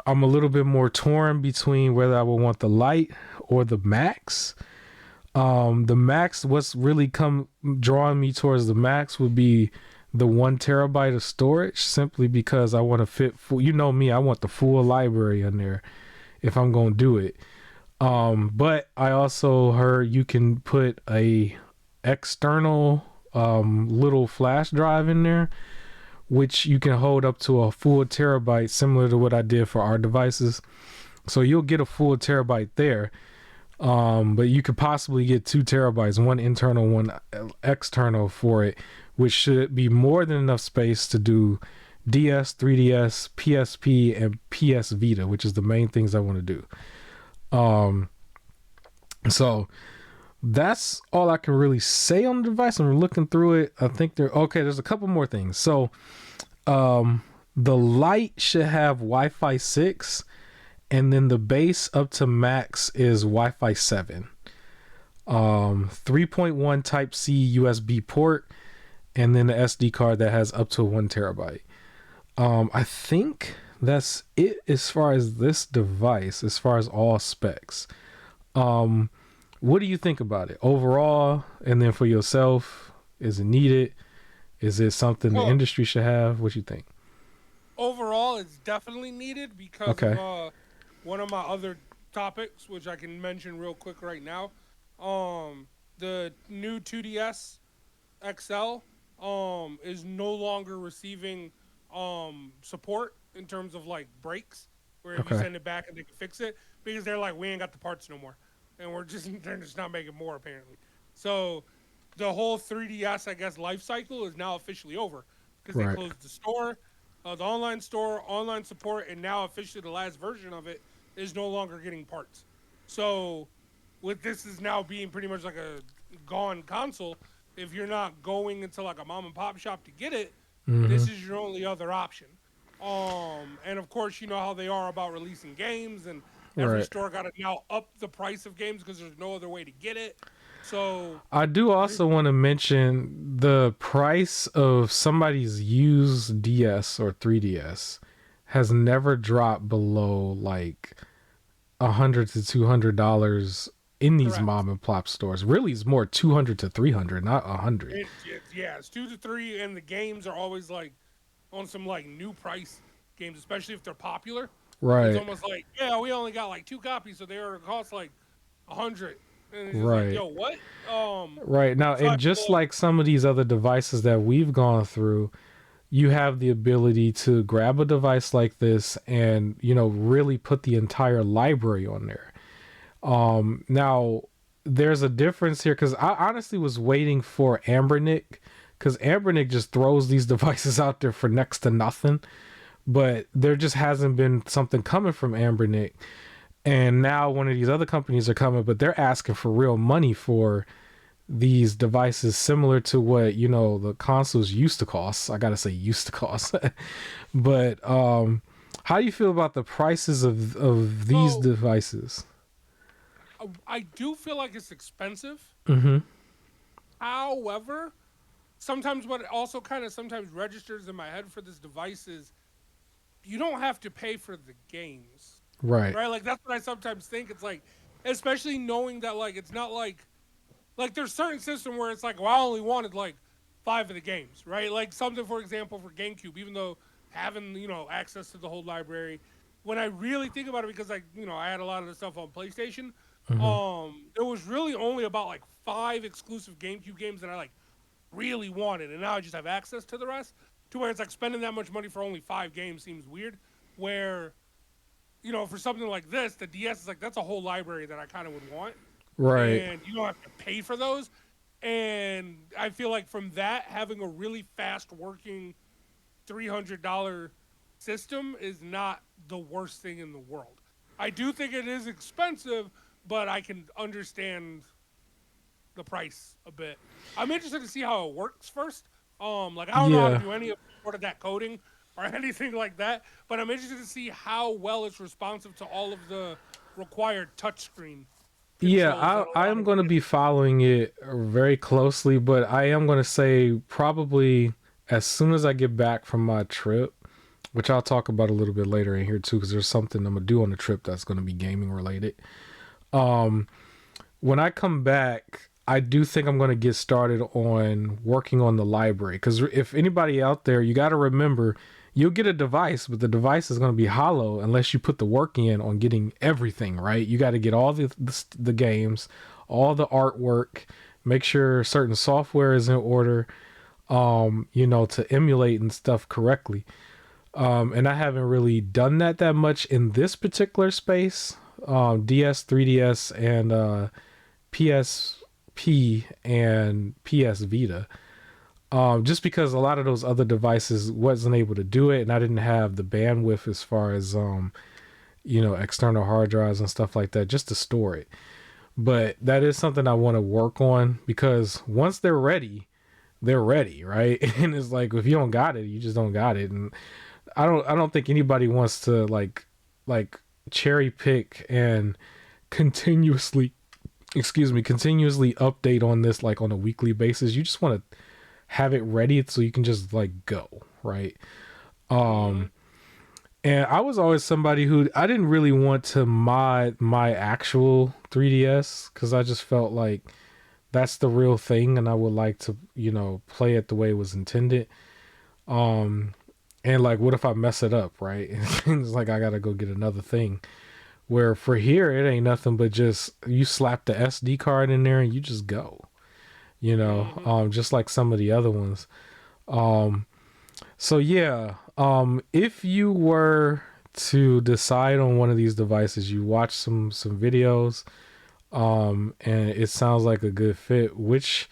I'm a little bit more torn between whether I would want the light or the max. The max, what's really come drawing me towards the max would be the 1 terabyte of storage, simply because I want to fit full, me, I want the full library in there if I'm going to do it. But I also heard you can put a external little flash drive in there, which you can hold up to a full terabyte, similar to what I did for our devices. So you'll get a full terabyte there. But you could possibly get 2 terabytes, one internal, one external for it, which should be more than enough space to do DS, 3DS, PSP, and PS Vita, which is the main things I want to do. So that's all I can really say on the device. I'm looking through it. I think there's a couple more things. So the light should have Wi-Fi 6, and then the base up to max is Wi-Fi 7. 3.1 Type C USB port, and then the SD card that has up to 1 terabyte. I think that's it as far as this device, as far as all specs. What do you think about it overall? And then for yourself, is it needed? Is it something the Well, industry should have? What you think? overall, it's definitely needed because of Okay. one of my other topics, which I can mention real quick right now. The new 2DS XL is no longer receiving support in terms of like breaks, where if you Okay. send it back and they can fix it, because they're like, we ain't got the parts no more, and they're just not making more apparently. So the whole 3DS, I guess, life cycle is now officially over because they Right. closed the store, the online store, online support, and now officially the last version of it is no longer getting parts. So with this is now being pretty much like a gone console, if you're not going into like a mom and pop shop to get it, Mm-hmm. this is your only other option. And of course, you know how they are about releasing games, and every Right. store got to now up the price of games because there's no other way to get it. So, I do th- also want to mention the price of somebody's used DS or 3DS has never dropped below like $100 to $200 in these correct. mom and pop stores. Really, it's more 200 to 300, not 100. It's 2 to 3, and the games are always like on some like new price games, especially if they're popular. It's Right, almost like, yeah, we only got like 2 copies, so they are cost like 100, and it's just like, right, yo, what? right. Now, So I and feel just like, like some of these other devices that we've gone through, you have the ability to grab a device like this and, really put the entire library on there. Now there's a difference here because I honestly was waiting for Ambernick, because Ambernick just throws these devices out there for next to nothing. But there just hasn't been something coming from Ambernick, and now one of these other companies are coming, but they're asking for real money for these devices, similar to what the consoles used to cost. I gotta say used to cost. But how do you feel about the prices of these so devices? I do feel like it's expensive. Mm-hmm. However, sometimes what also kind of sometimes registers in my head for this device is you don't have to pay for the games, Right. right? Like that's what I sometimes think. It's like, especially knowing that like it's not like there's certain system where it's like, well, I only wanted like 5 of the games, right? Like something, for example, for GameCube, even though having access to the whole library, when I really think about it, because I had a lot of the stuff on PlayStation, Mm-hmm. it was really only about like 5 exclusive GameCube games that I like really wanted, and now I just have access to the rest. To where it's like spending that much money for only 5 games seems weird. Where for something like this, the DS is like that's a whole library that I kind of would want, Right. and you don't have to pay for those. And I feel like from that, having a really fast working $300 system is not the worst thing in the world. I do think it is expensive, but I can understand the price a bit. I'm interested to see how it works first. Like I don't know how to Yeah, do any of sort of that coding or anything like that, but I'm interested to see how well it's responsive to all of the required touchscreen yeah. controls that a I lot am of going it to gets. be following it very closely, but I am going to say probably as soon as I get back from my trip, which I'll talk about a little bit later in here too, because there's something I'm gonna do on the trip that's going to be gaming related. Um, when I come back, I do think I'm going to get started on working on the library. Because if anybody out there, you got to remember, you'll get a device, but the device is going to be hollow unless you put the work in on getting everything right. You got to get all the games, all the artwork, make sure certain software is in order, to emulate and stuff correctly. And I haven't really done that much in this particular space. DS, 3DS, and PSP and PS Vita. Just because a lot of those other devices wasn't able to do it, and I didn't have the bandwidth as far as external hard drives and stuff like that just to store it. But that is something I want to work on because once they're ready, right? And it's like if you don't got it, you just don't got it. And I don't think anybody wants to like cherry pick and continuously continuously update on this like on a weekly basis. You just want to have it ready so you can just like go, right? Mm-hmm. um and I was always somebody who I didn't really want to mod my actual 3DS because I just felt like that's the real thing and I would like to play it the way it was intended. um and like what if I mess it up, right? It's like I gotta go get another thing. Where for here, it ain't nothing but just you slap the SD card in there and you just go, Mm-hmm. just like some of the other ones. Um, so yeah, if you were to decide on one of these devices, you watch some videos, and it sounds like a good fit. Which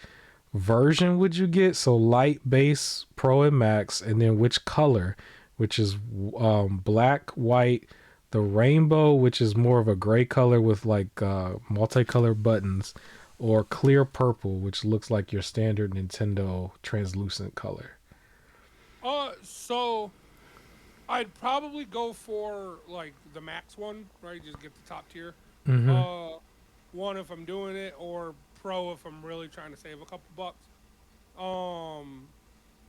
version would you get? So light, base, pro, and max, and then which color? Which is black, white, the rainbow, which is more of a gray color with like multicolored buttons, or clear purple, which looks like your standard Nintendo translucent color. So I'd probably go for like the max one, right? Just get the top tier. Mm-hmm. Uh, one if I'm doing it, or pro if I'm really trying to save a couple bucks. Um,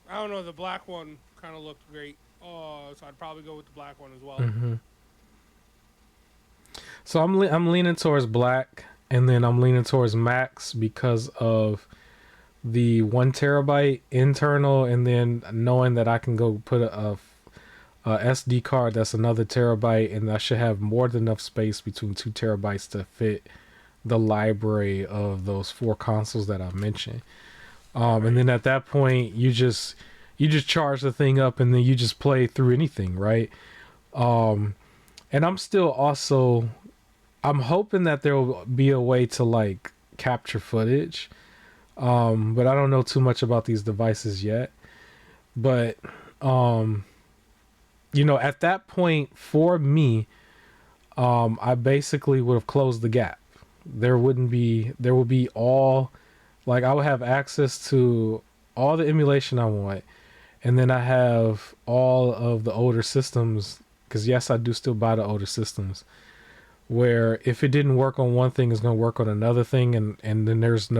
I don't know. The black one kind of looked great. So I'd probably go with the black one as well. Mm-hmm. So I'm leaning towards black, and then I'm leaning towards max because of the 1 terabyte internal, and then knowing that I can go put a SD card that's another terabyte, and I should have more than enough space between 2 terabytes to fit the library of those 4 consoles that I mentioned. And Right. then at that point, you just charge the thing up, and then you just play through anything, right? Um, and I'm hoping that there will be a way to like capture footage. But I don't know too much about these devices yet. But um, at that point for me, I basically would have closed the gap. There would be all, like, I would have access to all the emulation I want, and then I have all of the older systems. Because yes, I do still buy the older systems. Where if it didn't work on one thing, it's gonna work on another thing, and then there's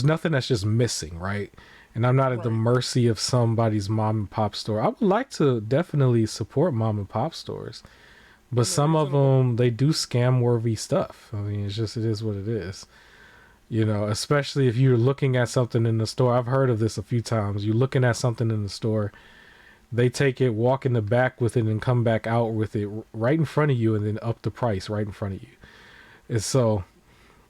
nothing that's just missing, right? And I'm not at the Right. mercy of somebody's mom and pop store. I would like to definitely support mom and pop stores, but And they're some of reasonable. them they do scam worthy stuff. I mean, it is what it is. Especially if you're looking at something in the store. I've heard of this a few times. You're looking at something in the store, they take it, walk in the back with it, and come back out with it right in front of you, and then up the price right in front of you. And so,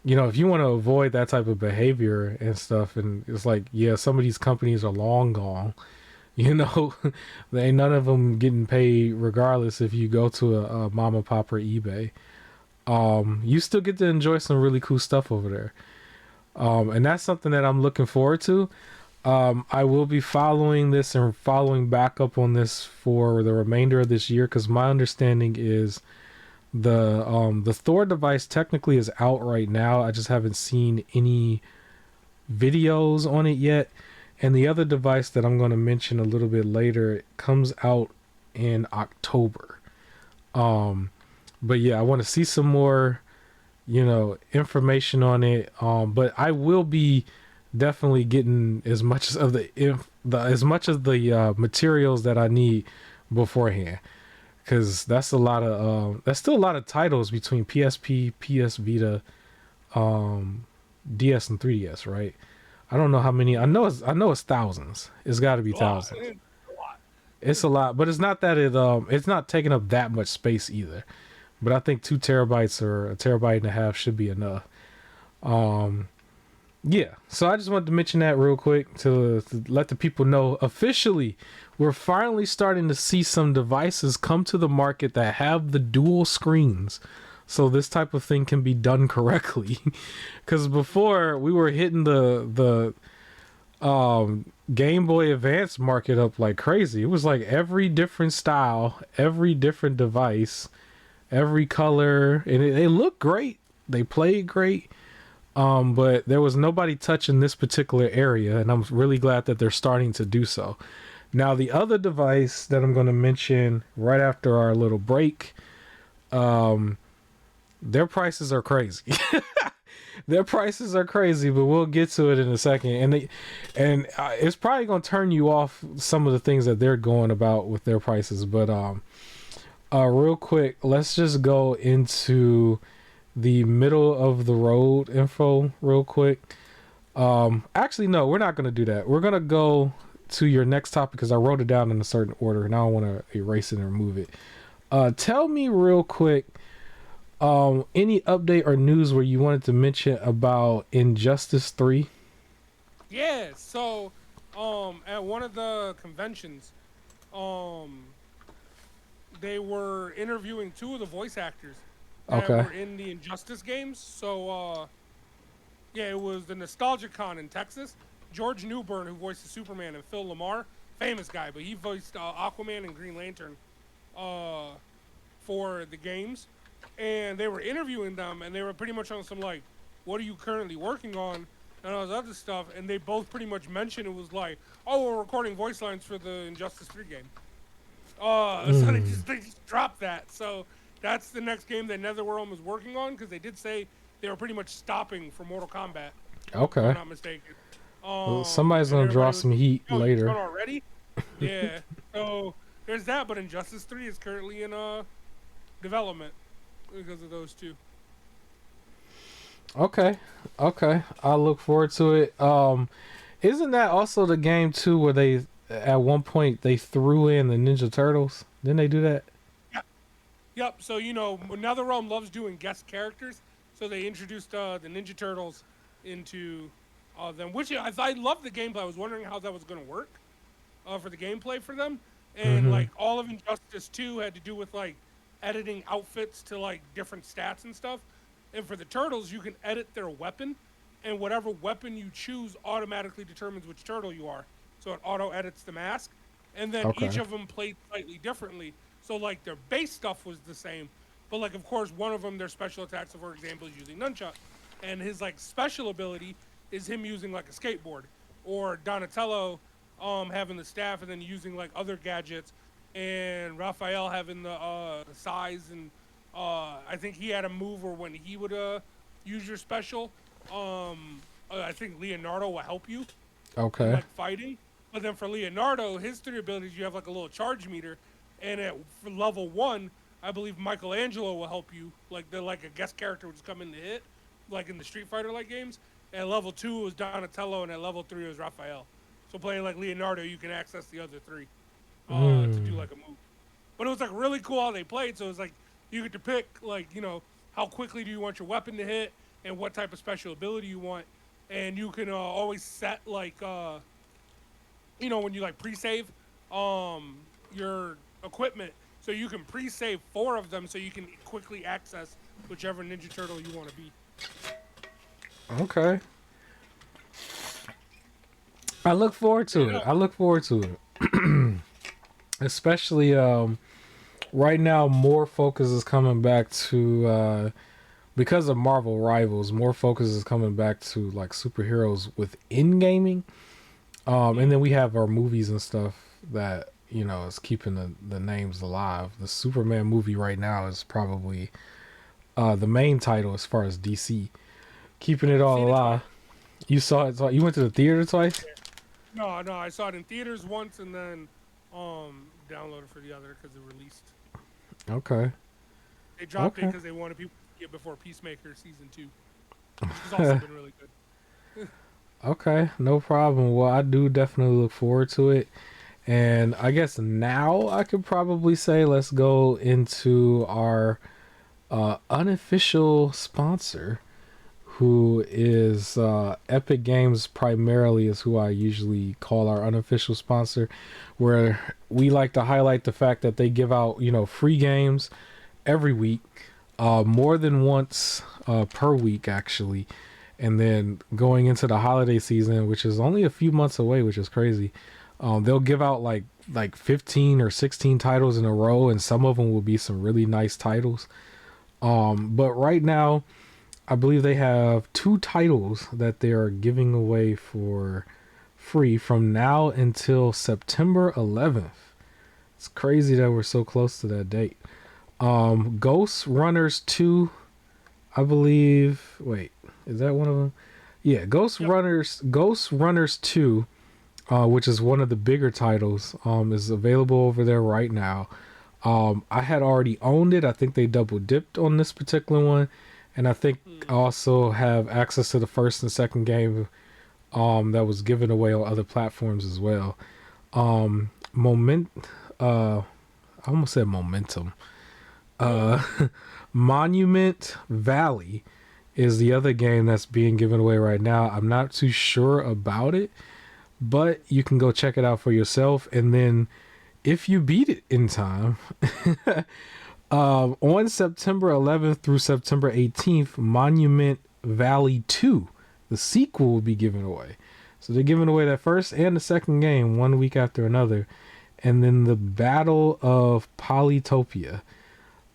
if you want to avoid that type of behavior and stuff, and it's like, yeah, some of these companies are long gone. You know, they ain't none of them getting paid regardless if you go to a mom and pop or eBay. You still get to enjoy some really cool stuff over there. And that's something that I'm looking forward to. I will be following this and following back up on this for the remainder of this year because my understanding is The Thor device technically is out right now. I just haven't seen any videos on it yet. And the other device that I'm going to mention a little bit later comes out in October. But yeah, I want to see some more, information on it. But I will be definitely getting as much of the materials that I need beforehand, because that's still a lot of titles between PSP, PS Vita, DS, and 3DS, right? I don't know how many. I know it's thousands. It's got to be A lot. thousands. A lot. It's a lot, but it's not that it's not taking up that much space either. But I think 2 terabytes or a terabyte and a half should be enough. Um, yeah. So I just wanted to mention that real quick to let the people know officially we're finally starting to see some devices come to the market that have the dual screens. So this type of thing can be done correctly. Because before we were hitting the Game Boy Advance market up like crazy. It was like every different style, every different device, every color, and they looked great. They played great. But there was nobody touching this particular area, and I'm really glad that they're starting to do so. Now, the other device that I'm going to mention right after our little break, their prices are crazy. Their prices are crazy, but we'll get to it in a second. And it's probably going to turn you off some of the things that they're going about with their prices. But real quick, let's just go into the middle of the road info real quick. Actually, no, we're not going to do that. We're going to go to your next topic because I wrote it down in a certain order and I don't want to erase it and remove it. Tell me real quick, any update or news where you wanted to mention about Injustice 3? Yeah. So, at one of the conventions, they were interviewing two of the voice actors that Okay. were in the Injustice games. So, yeah, it was the Nostalgia Con in Texas. George Newbern, who voiced Superman, and Phil Lamar, famous guy, but he voiced Aquaman and Green Lantern for the games. And they were interviewing them, and they were pretty much on some like, what are you currently working on, and all this other stuff. And they both pretty much mentioned it was like, oh, we're recording voice lines for the Injustice 3 game. So they just dropped that. So that's the next game that NetherRealm is working on, because they did say they were pretty much stopping for Mortal Kombat, if I'm Okay. not mistaken. Well, somebody's And gonna draw everybody was some like, heat "Oh, you've done later. already?" Yeah. So there's that, but Injustice 3 is currently in development because of those two. Okay. Okay. I look forward to it. Isn't that also the game too where they at one point they threw in the Ninja Turtles? Didn't they do that? Yep. Yep. So NetherRealm loves doing guest characters, so they introduced the Ninja Turtles into them, which I love the gameplay. I was wondering how that was going to work for the gameplay for them, and Mm-hmm. like all of Injustice 2 had to do with like editing outfits to like different stats and stuff. And for the turtles, you can edit their weapon, and whatever weapon you choose automatically determines which turtle you are. So it auto edits the mask, and then each Okay. of them played slightly differently. So like their base stuff was the same, but like of course one of them, their special attacks, so for example, is using nunchuck, and his like special ability is him using like a skateboard, or Donatello having the staff and then using like other gadgets, and Raphael having the size, and I think he had a move where when he would use your special, I think Leonardo will help you in Okay. like fighting. But then for Leonardo, his three abilities, you have like a little charge meter, and for level 1, I believe Michelangelo will help you. Like they're like a guest character would just come in to hit, like in the Street Fighter like games. At level 2 was Donatello, and at level 3 was Raphael. So playing like Leonardo, you can access the other three to do Mm. like a move. But it was like really cool how they played. So it was like you get to pick like how quickly do you want your weapon to hit, and what type of special ability you want, and you can always set like when you like pre-save your equipment, so you can pre-save 4 of them so you can quickly access whichever Ninja Turtle you want to be. Okay. I look forward to it. Yeah. I look forward to it. Especially right now more focus is coming back to because of Marvel Rivals, more focus is coming back to like superheroes within gaming. And then we have our movies and stuff that, you know, is keeping the names alive. The Superman movie right now is probably the main title as far as DC. Keeping it all Seen it alive. twice. You saw it you went to the theater twice? No, I saw it in theaters once and then downloaded for the other because it released. Okay. They dropped it Okay. because they wanted people to see it before Peacemaker season 2, which has also been really good. Okay, no problem. Well, I do definitely look forward to it. And I guess now I could probably say let's go into our unofficial sponsor, who is Epic Games primarily, is who I usually call our unofficial sponsor, where we like to highlight the fact that they give out, you know, free games every week, more than once per week actually. And then going into the holiday season, which is only a few months away, which is crazy, they'll give out like 15 or 16 titles in a row, and some of them will be some really nice titles. But right now, I believe they have 2 titles that they are giving away for free from now until September 11th. It's crazy that we're so close to that date. Ghost Runners 2, I believe. Wait, is that one of them? Yeah, Yep. Ghost Runners 2, which is one of the bigger titles, is available over there right now. I had already owned it. I think they double dipped on this particular one, and I think I also have access to the first and second game that was given away on other platforms as well. Moment I almost said Momentum. Uh Monument Valley is the other game that's being given away right now. I'm not too sure about it, but you can go check it out for yourself. And then if you beat it in time, on September 11th through September 18th, Monument Valley 2, the sequel, will be given away. So they're giving away that first and the second game one week after another. And then the Battle of Polytopia.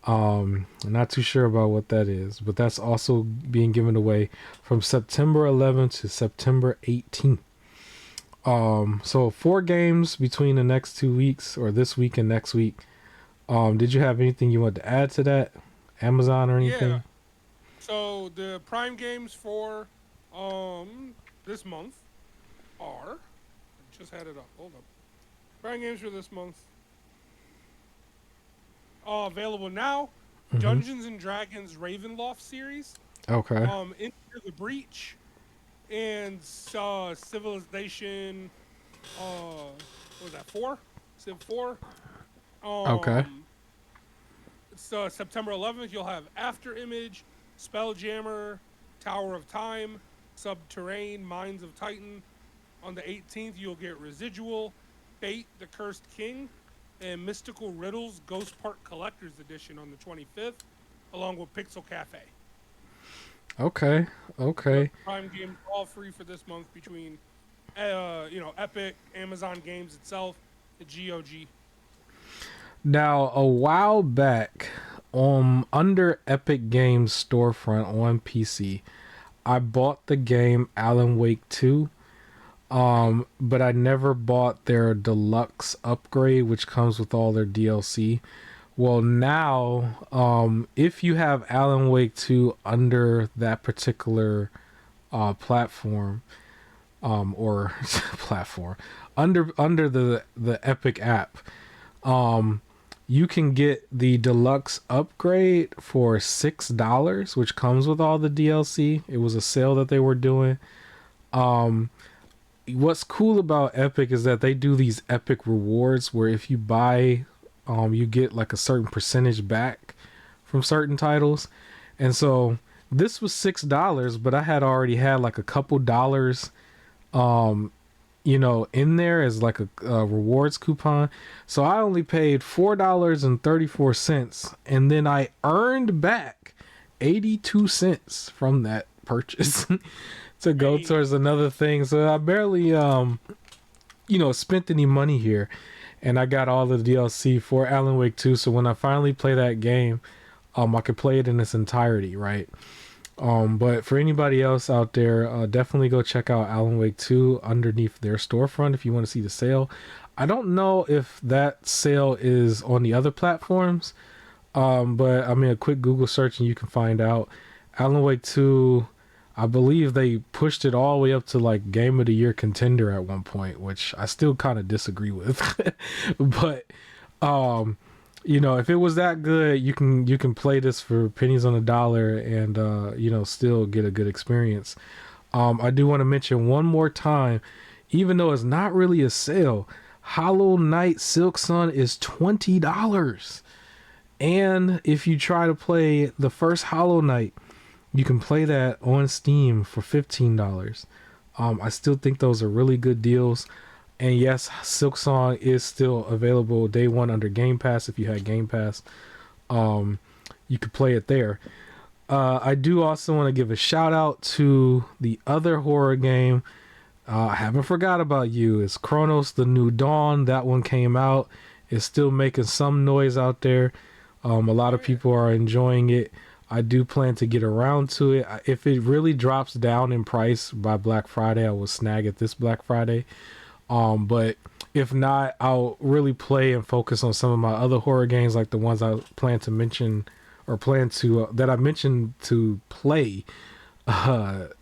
I'm not too sure about what that is, but that's also being given away from September 11th to September 18th. So 4 games between the next 2 weeks, or this week and next week. Did you have anything you want to add to that? Amazon or Yeah. anything? So the Prime games for this month are. I just had it up. Hold up. Prime games for this month. Available now. Mm-hmm. Dungeons and Dragons Ravenloft series. Okay. Into the Breach and Civilization. What was that? 4? Civ 4. Okay. So September 11th, you'll have After Image, Spelljammer, Tower of Time, Subterrane, Mines of Titan. On the 18th, you'll get Residual, Fate, The Cursed King, and Mystical Riddles Ghost Park Collector's Edition on the 25th, along with Pixel Cafe. Okay. Okay. Prime games all free for this month between, Epic, Amazon Games itself, the GOG. Now, a while back, under Epic Games storefront on PC, I bought the game Alan Wake 2. But I never bought their deluxe upgrade, which comes with all their DLC. Well, now, if you have Alan Wake 2 under that particular platform, or platform, under the Epic app, you can get the deluxe upgrade for $6, which comes with all the DLC. It was a sale that they were doing. What's cool about Epic is that they do these Epic rewards where if you buy, you get like a certain percentage back from certain titles. And so this was $6, but I had already had like a couple dollars, in there as like a rewards coupon. So I only paid $4.34, and then I earned back 82 cents from that purchase to go towards another thing. So I barely spent any money here. and I got all the DLC for Alan Wake 2. So when I finally play that game, I could play it in its entirety, right? But for anybody else out there, definitely go check out Alan Wake 2 underneath their storefront if you want to see the sale. I don't know if that sale is on the other platforms, but I mean, a quick Google search and you can find out. Alan Wake 2, I believe they pushed it all the way up to like Game of the Year contender at one point, which I still kind of disagree with. But you know, if it was that good, you can play this for pennies on a dollar and you know, still get a good experience. I do want to mention one more time, even though it's not really a sale, Hollow Knight Silksong is $20. And if you try to play the first Hollow Knight, you can play that on Steam for $15. I still think those are really good deals. And yes, Silksong is still available day one under Game Pass. If you had Game Pass, you could play it there. I do also want to give a shout out to the other horror game. I haven't forgot about you. It's Chronos: The New Dawn. That one came out. It's still making some noise out there. A lot of people are enjoying it. I do plan to get around to it. If it really drops down in price by Black Friday, I will snag it this Black Friday. But if not, I'll really play and focus on some of my other horror games, like the ones I plan to mention or plan to that I mentioned to play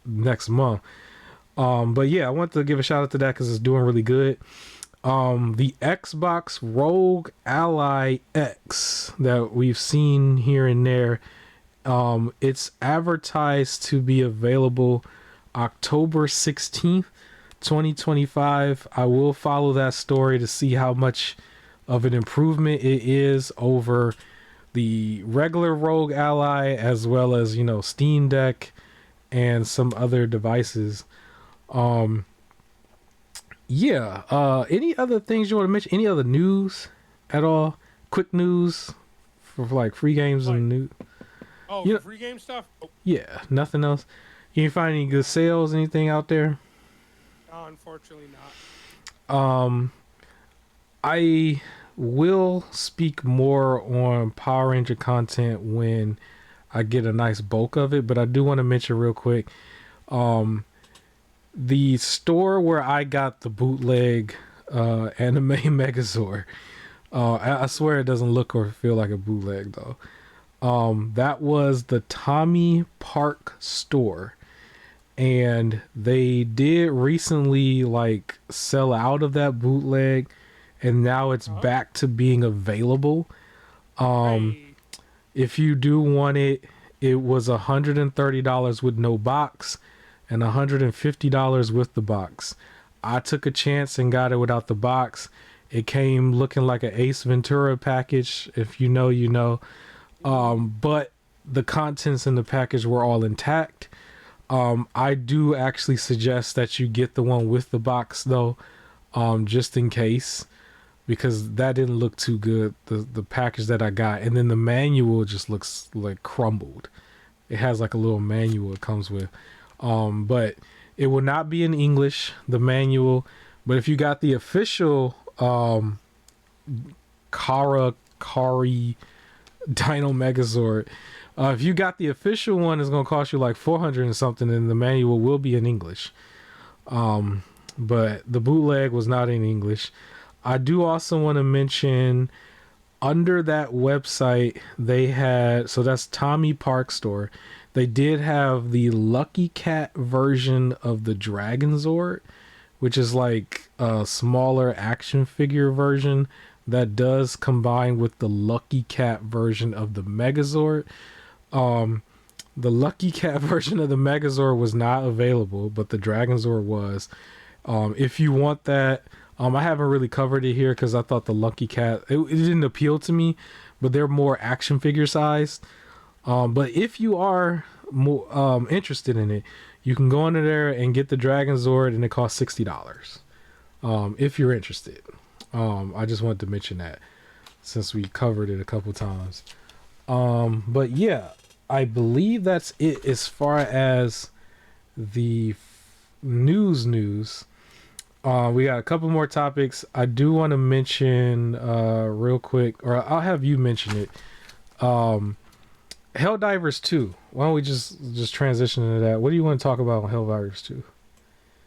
next month. But yeah, I want to give a shout out to that because it's doing really good. The Xbox Rogue Ally X that we've seen here and there, it's advertised to be available October 16th, 2025. I will follow that story to see how much of an improvement it is over the regular Rogue Ally, as well as, you know, Steam Deck and some other devices. Any other things you want to mention? Any other news at all? Quick news for like free games and new. Oh, You know, free game stuff? Oh, yeah, nothing else. You find any good sales, anything out there? no, unfortunately not. I will speak more on Power Ranger content when I get a nice bulk of it, but I do want to mention real quick, the store where I got the bootleg anime Megazord. I swear it doesn't look or feel like a bootleg though. That was the Tommy Park store, and they did recently like sell out of that bootleg, and now it's back to being available. Hey, If you do want it, it was $130 with no box and $150 with the box. I took a chance and got it without the box. It came looking like an Ace Ventura package. If you know, you know. But the contents in the package were all intact. I do actually suggest that you get the one with the box though, just in case, because that didn't look too good, the package that I got. And then the manual just looks like crumbled. It has like a little manual it comes with. But it will not be in English, the manual. But if you got the official Kari Dino Megazord, if you got the official one, it's gonna cost you like 400 and something, and the manual will be in English. But the bootleg was not in English. I do also want to mention, under that website they had, so that's Tommy Park store, they did have the Lucky Cat version of the Dragon Zord, which is like a smaller action figure version that does combine with the Lucky Cat version of the Megazord. The Lucky Cat version of the Megazord was not available, but the Dragon Zord was. If you want that, I haven't really covered it here because I thought the Lucky Cat, it didn't appeal to me, but they're more action figure sized. But if you are more interested in it, you can go under there and get the Dragon Zord, and it costs $60. If you're interested. I just wanted to mention that since we covered it a couple times. But yeah, I believe that's it as far as the news. We got a couple more topics. I do want to mention real quick, or I'll have you mention it. Um, Helldivers 2. Why don't we just transition into that? What do you want to talk about on Helldivers 2?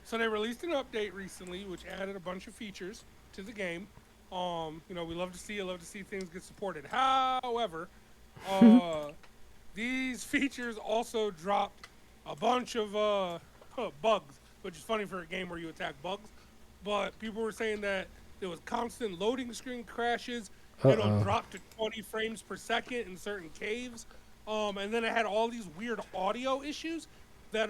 So they released an update recently, which added a bunch of features to the game. We love to see it, love to see things get supported. However, uh, these features also dropped a bunch of bugs, which is funny for a game where you attack bugs. But people were saying that there was constant loading screen crashes. It'll Uh-oh. drop to 20 frames per second in certain caves. And then it had all these weird audio issues that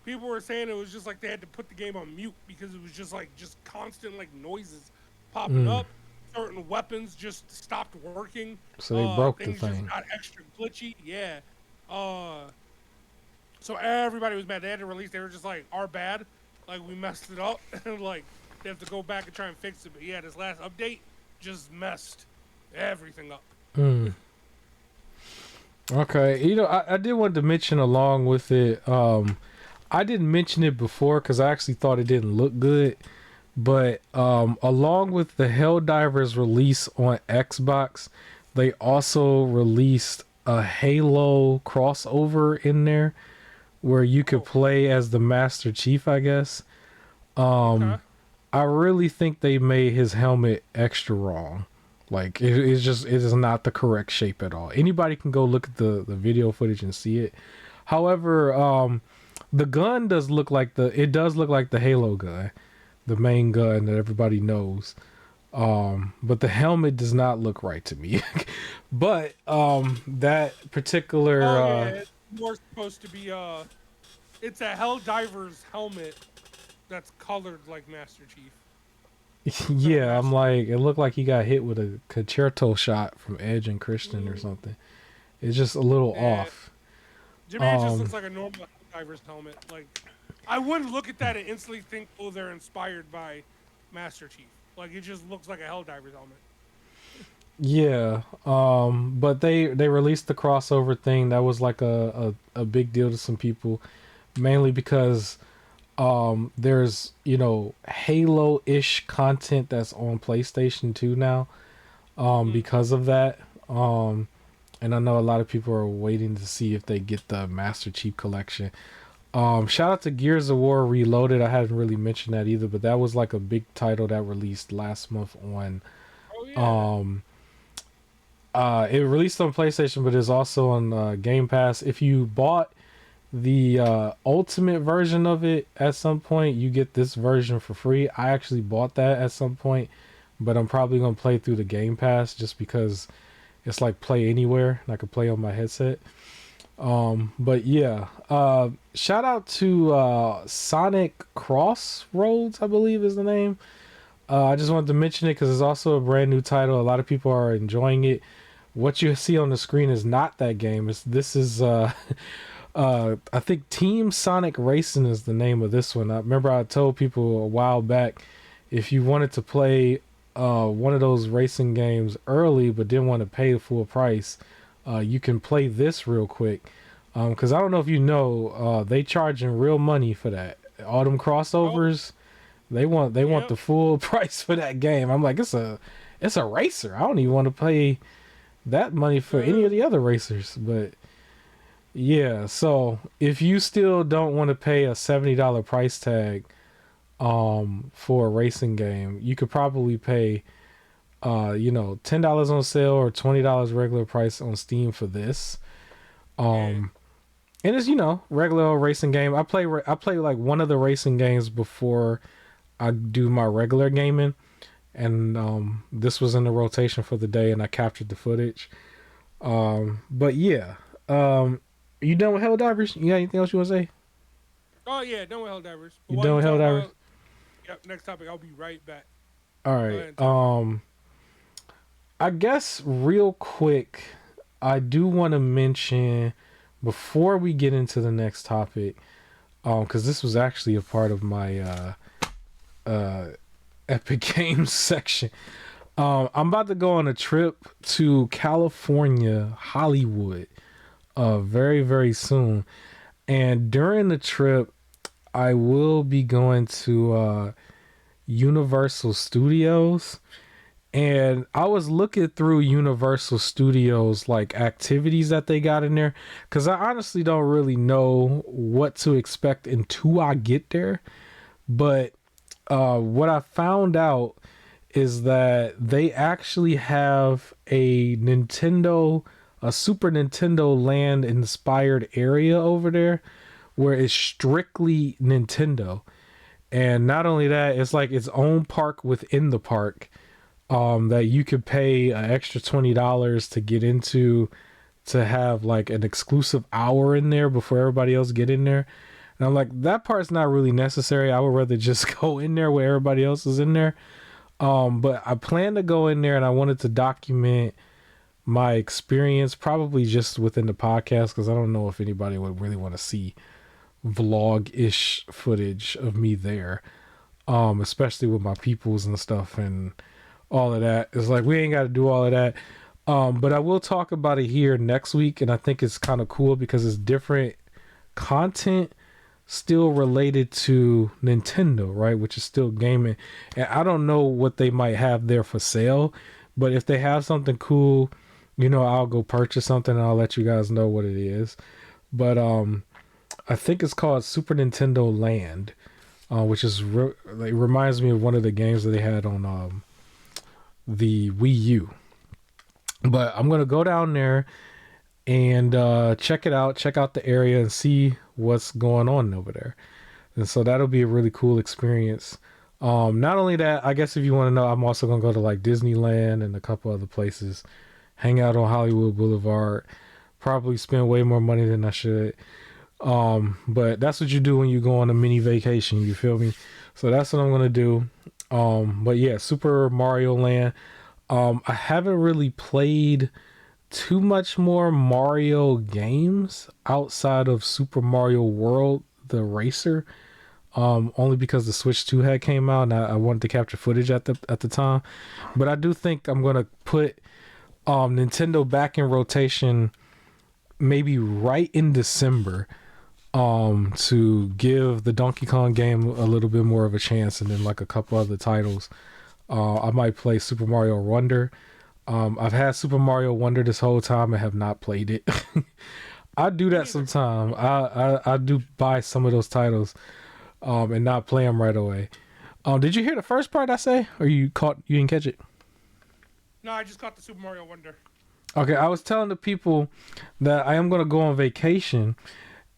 people were saying it was just like they had to put the game on mute because it was just constant like noises popping Mm. up. Certain weapons just stopped working. So they broke the Things just thing. got extra glitchy. Yeah. Uh, so everybody was mad. They had to release. They were just like, "Our bad. Like we messed it up." And like they have to go back and try and fix it. But yeah, this last update just messed everything up. Mm. Okay, I did want to mention along with it. I didn't mention it before because I actually thought it didn't look good. But along with the Helldivers release on Xbox, they also released a Halo crossover in there where you could Oh, play as the Master Chief, I guess. okay. I really think they made his helmet extra wrong. Like it is not the correct shape at all. Anybody can go look at the video footage and see it. However, the gun does look like the Halo gun, the main gun that everybody knows. But the helmet does not look right to me. But that particular Oh yeah, it's more supposed to be it's a Helldiver's helmet that's colored like Master Chief instead of yeah, I'm Master. like it looked like he got hit with a concerto shot from Edge and Christian or Mm, something. It's just a little yeah, off. to me it just looks Um, like a normal Helldiver's helmet. Like I wouldn't look at that and instantly think, oh, they're inspired by Master Chief. Like it just looks like a Helldiver's helmet. yeah. But they released the crossover thing. That was like a big deal to some people, mainly because there's Halo-ish content that's on PlayStation 2 now. Mm. Because of that. And I know a lot of people are waiting to see if they get the Master Chief collection. Shout out to Gears of War Reloaded. I hadn't really mentioned that either, but that was like a big title that released last month on. Oh yeah. Um, it released on PlayStation, but it's also on Game Pass. If you bought the ultimate version of it at some point, you get this version for free. I actually bought that at some point, but I'm probably gonna play through the Game Pass just because it's like play anywhere and I could play on my headset. But yeah, shout out to Sonic Crossroads, I believe is the name. I just wanted to mention it because it's also a brand new title. A lot of people are enjoying it. What you see on the screen is not that game. This is I think Team Sonic Racing is the name of this one. I remember I told people a while back if you wanted to play one of those racing games early but didn't want to pay the full price, you can play this real quick. Because I don't know if you know, they charging real money for that. All them Oh crossovers, they want yep. the full price for that game. I'm like, it's a racer. I don't even want to pay that money for any of the other racers. But yeah, so if you still don't want to pay a $70 price tag for a racing game, you could probably pay $10 on sale or $20 regular price on Steam for this. Yeah. Um and it's regular old racing game. I play like one of the racing games before I do my regular gaming, and this was in the rotation for the day, and I captured the footage. But yeah, you done with Helldivers? You got anything else you want to say? Oh yeah, done with Helldivers. But You while done you with talk Helldivers? about yep, next topic, I'll be right back. All Go right. ahead and talk. I guess real quick, I do want to mention before we get into the next topic, because this was actually a part of my uh Epic Games section. I'm about to go on a trip to California, Hollywood, very very soon, and during the trip, I will be going to Universal Studios. And I was looking through Universal Studios like activities that they got in there because I honestly don't really know what to expect until I get there. But what I found out is that they actually have a Super Nintendo Land inspired area over there where it's strictly Nintendo. And not only that, it's like its own park within the park that you could pay an extra $20 to get into, to have like an exclusive hour in there before everybody else get in there. And I'm like, that part's not really necessary. I would rather just go in there where everybody else is in there. But I plan to go in there and I wanted to document my experience, probably just within the podcast, because I don't know if anybody would really want to see vlog-ish footage of me there, especially with my peoples and stuff and all of that. It's like we ain't got to do all of that. But I will talk about it here next week, and I think it's kind of cool because it's different content still related to Nintendo, right? Which is still gaming. And I don't know what they might have there for sale, but if they have something cool, you know, I'll go purchase something and I'll let you guys know what it is. But I think it's called Super Nintendo Land, which is it reminds me of one of the games that they had on the Wii U. But I'm gonna go down there and check it out, check out the area and see what's going on over there. And so that'll be a really cool experience. Not only that, I guess if you want to know, I'm also gonna go to like Disneyland and a couple other places, hang out on Hollywood Boulevard, probably spend way more money than I should. But that's what you do when you go on a mini vacation, you feel me? So that's what I'm gonna do. But yeah, Super Mario Land. I haven't really played too much more Mario games outside of Super Mario World, the racer. Only because the Switch 2 had came out and I wanted to capture footage at the time. But I do think I'm gonna put Nintendo back in rotation maybe right in December, to give the Donkey Kong game a little bit more of a chance, and then like a couple other titles. I might play Super Mario Wonder. I've had Super Mario Wonder this whole time and have not played it. I do that sometime. I do buy some of those titles and not play them right away. Did you hear the first part I say, or you didn't catch it? No, I just caught the Super Mario Wonder. Okay, I was telling the people that I am going to go on vacation,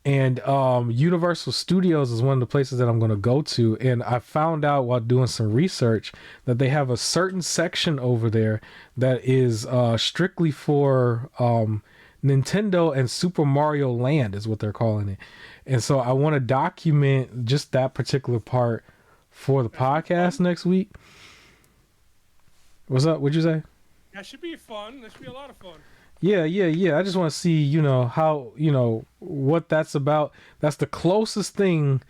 and Universal Studios is one of the places that I'm going to go to. And I found out while doing some research that they have a certain section over there that is strictly for Nintendo, and Super Mario Land is what they're calling it. And so I want to document just that particular part for the podcast next week. What's up? What'd you say? That should be fun. That should be a lot of fun. Yeah. I just want to see, how, what that's about. That's the closest thing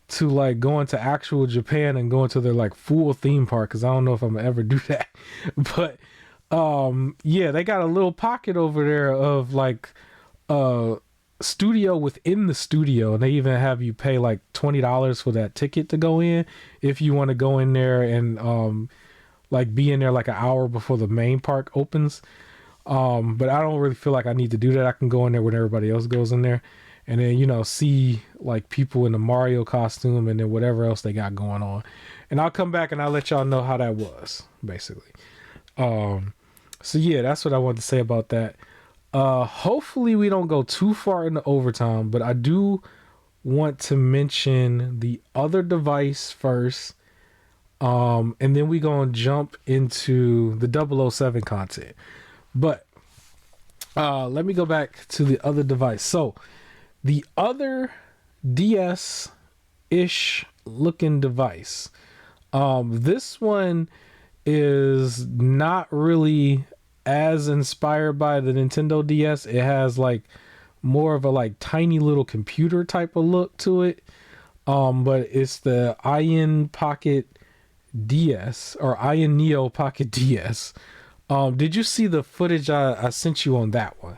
to like going to actual Japan and going to their like full theme park, because I don't know if I'm gonna ever do that. But yeah, they got a little pocket over there of like studio within the studio, and they even have you pay like $20 for that ticket to go in if you want to go in there and like be in there like an hour before the main park opens. But I don't really feel like I need to do that. I can go in there when everybody else goes in there, and then see like people in the Mario costume and then whatever else they got going on, and I'll come back and I'll let y'all know how that was basically. So yeah, that's what I wanted to say about that. Hopefully we don't go too far into overtime, but I do want to mention the other device first. And then we gonna jump into the 007 content. But let me go back to the other device. So the other DS-ish looking device. This one is not really as inspired by the Nintendo DS. It has like more of a like tiny little computer type of look to it. But it's the Ayan Pocket DS, or Ayaneo Pocket DS. Did you see the footage I sent you on that one?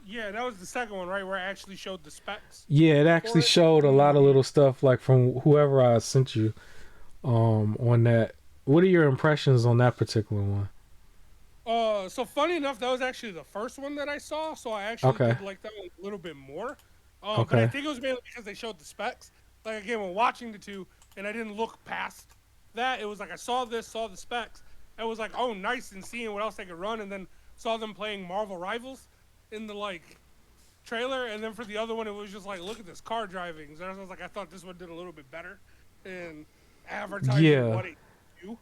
Yeah, that was the second one, right? Where it actually showed the specs Yeah, it for actually it. showed a lot of little stuff like from whoever I sent you on that. What are your impressions on that particular one? So funny enough, that was actually the first one that I saw. So I actually Okay. did like that one a little bit more. But I Okay. think it was mainly because they showed the specs. Like again, when watching the two, and I didn't look past that. It was like I saw this, saw the specs. I was like, oh, nice, and seeing what else they could run, and then saw them playing Marvel Rivals in the like trailer, and then for the other one, it was just like, look at this car driving. So I was like, I thought this one did a little bit better in advertising Yeah. what it can do.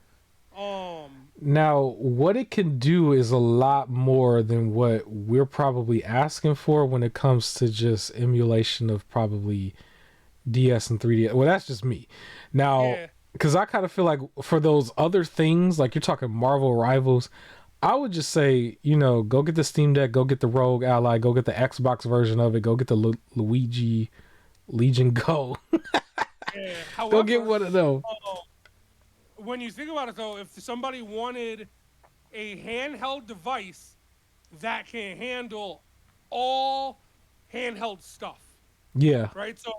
Now, what it can do is a lot more than what we're probably asking for when it comes to just emulation of probably DS and 3DS. Well, that's just me. Now, Yeah, because I kind of feel like for those other things, like you're talking Marvel Rivals, I would just say, go get the Steam Deck, go get the Rogue Ally, go get the Xbox version of it, go get the Luigi Legion Go. yeah. Go get However, one of them. uh, when you think about it, though, if somebody wanted a handheld device that can handle all handheld stuff, Yeah. right? So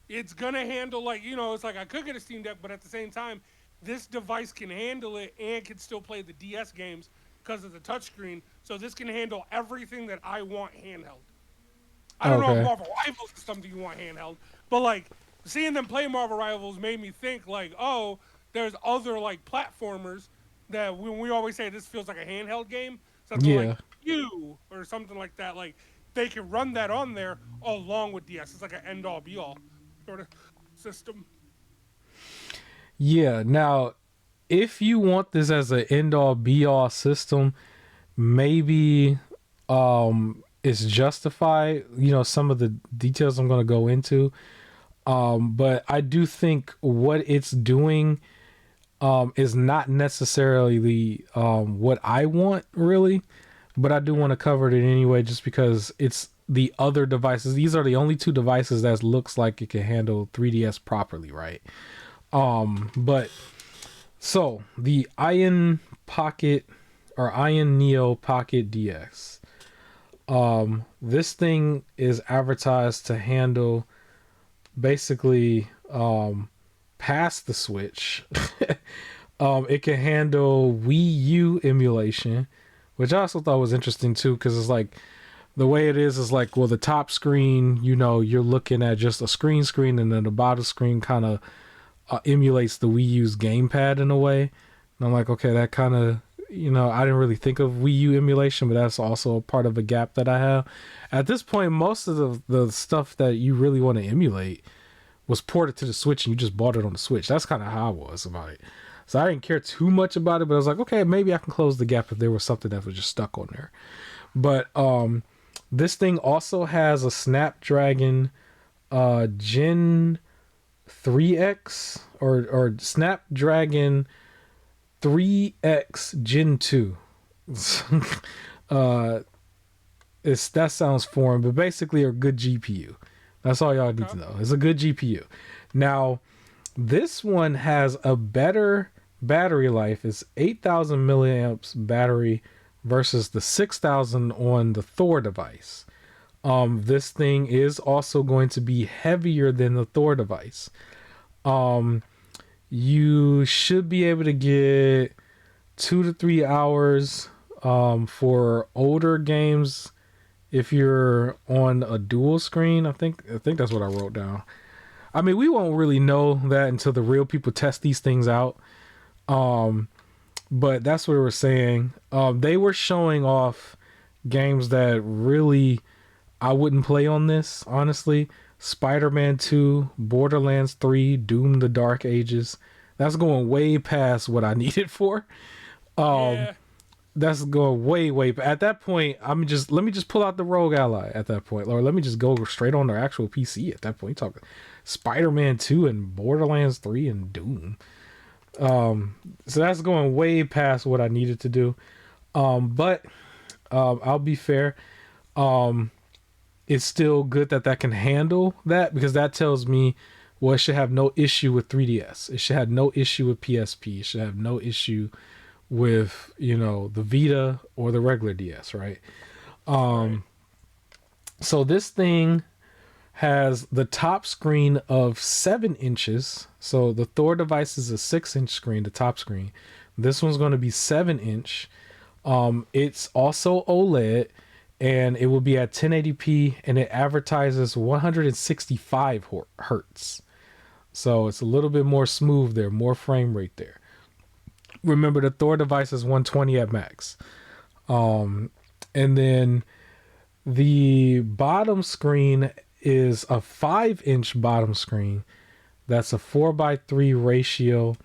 it's gonna handle like it's like I could get a Steam Deck, but at the same time, this device can handle it and can still play the DS games because of the touchscreen. So this can handle everything that I want handheld. I don't know if Okay. Marvel Rivals is something you want handheld, but like seeing them play Marvel Rivals made me think like, oh, there's other like platformers that when we always say this feels like a handheld game, something like Yeah. you or something like that, like they can run that on there along with DS. It's like an end all be all sort of system. Yeah. Now, if you want this as an end all be all system, maybe it's justified, some of the details I'm going to go into. But I do think what it's doing is not necessarily the what I want really, but I do want to cover it anyway just because it's the other devices. These are the only two devices that looks like it can handle 3DS properly, right? But so the Iron Pocket or Iron Neo Pocket DX. This thing is advertised to handle basically past the Switch. It can handle Wii U emulation, which I also thought was interesting too, because it's like the way it is like, well, the top screen, you're looking at just a screen, and then the bottom screen kind of emulates the Wii U's gamepad in a way. And I'm like, okay, that kind of, I didn't really think of Wii U emulation, but that's also a part of a gap that I have. At this point, most of the stuff that you really want to emulate was ported to the Switch and you just bought it on the Switch. That's kind of how I was about it. So I didn't care too much about it, but I was like, okay, maybe I can close the gap if there was something that was just stuck on there. But this thing also has a Snapdragon Gen 3X or Snapdragon 3X Gen 2. uh, that sounds foreign, but basically a good GPU. That's all y'all need Okay. to know. It's a good GPU. Now, this one has a better battery life. It's 8,000 milliamps battery versus the 6,000 on the Thor device. This thing is also going to be heavier than the Thor device. You should be able to get 2 to 3 hours for older games if you're on a dual screen. I think that's what I wrote down. I mean, we won't really know that until the real people test these things out. But that's what we were saying. They were showing off games that really I wouldn't play on this, honestly. Spider-Man 2, Borderlands 3, Doom the Dark Ages. That's going way past what I need it for. Yeah. That's going way. At that point, let me just pull out the Rogue Ally at that point, or let me just go straight on their actual PC at that point. You're talking Spider-Man 2 and Borderlands 3 and Doom. So that's going way past what I needed to do. But I'll be fair. It's still good that can handle that, because that tells me, well, it should have no issue with 3DS. It should have no issue with PSP. It should have no issue with the Vita or the regular DS, right? Right. So this thing has the top screen of 7 inches. So the Thor device is a 6-inch screen, the top screen. This one's going to be 7 inch. It's also OLED, and it will be at 1080p, and it advertises 165 hertz. So it's a little bit more smooth there, more frame rate there. Remember, the Thor device is 120 at max. And then the bottom screen is a 5-inch bottom screen. That's a 4:3 ratio.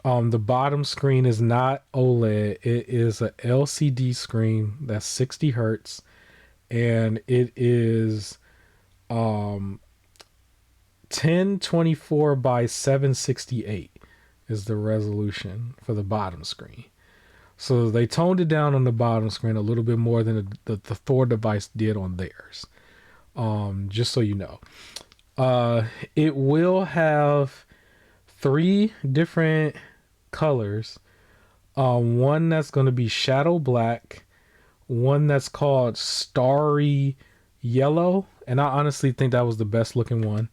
The bottom screen is not OLED. It is a LCD screen that's 60 hertz, and it is 1024 by 768 is the resolution for the bottom screen. So they toned it down on the bottom screen a little bit more than the Thor device did on theirs. Just so you know. It will have 3 different colors. One that's going to be shadow black, one that's called starry yellow, and I honestly think that was the best looking one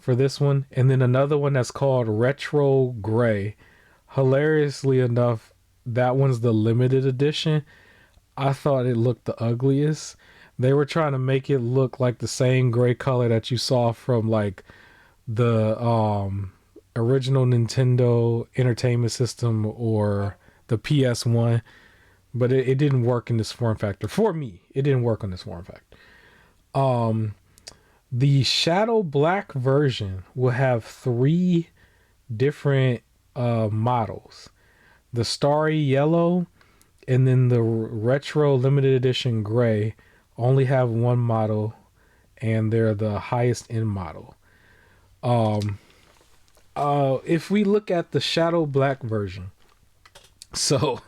for this one, and then another one that's called retro gray. Hilariously enough, that one's the limited edition. I thought it looked the ugliest. They were trying to make it look like the same gray color that you saw from like the original Nintendo Entertainment System or the PS1, but it didn't work in this form factor. For me, it didn't work on this form factor. The shadow black version will have 3 different models. The starry yellow and then the retro limited edition gray only have one model, and they're the highest end model. If we look at the shadow black version, so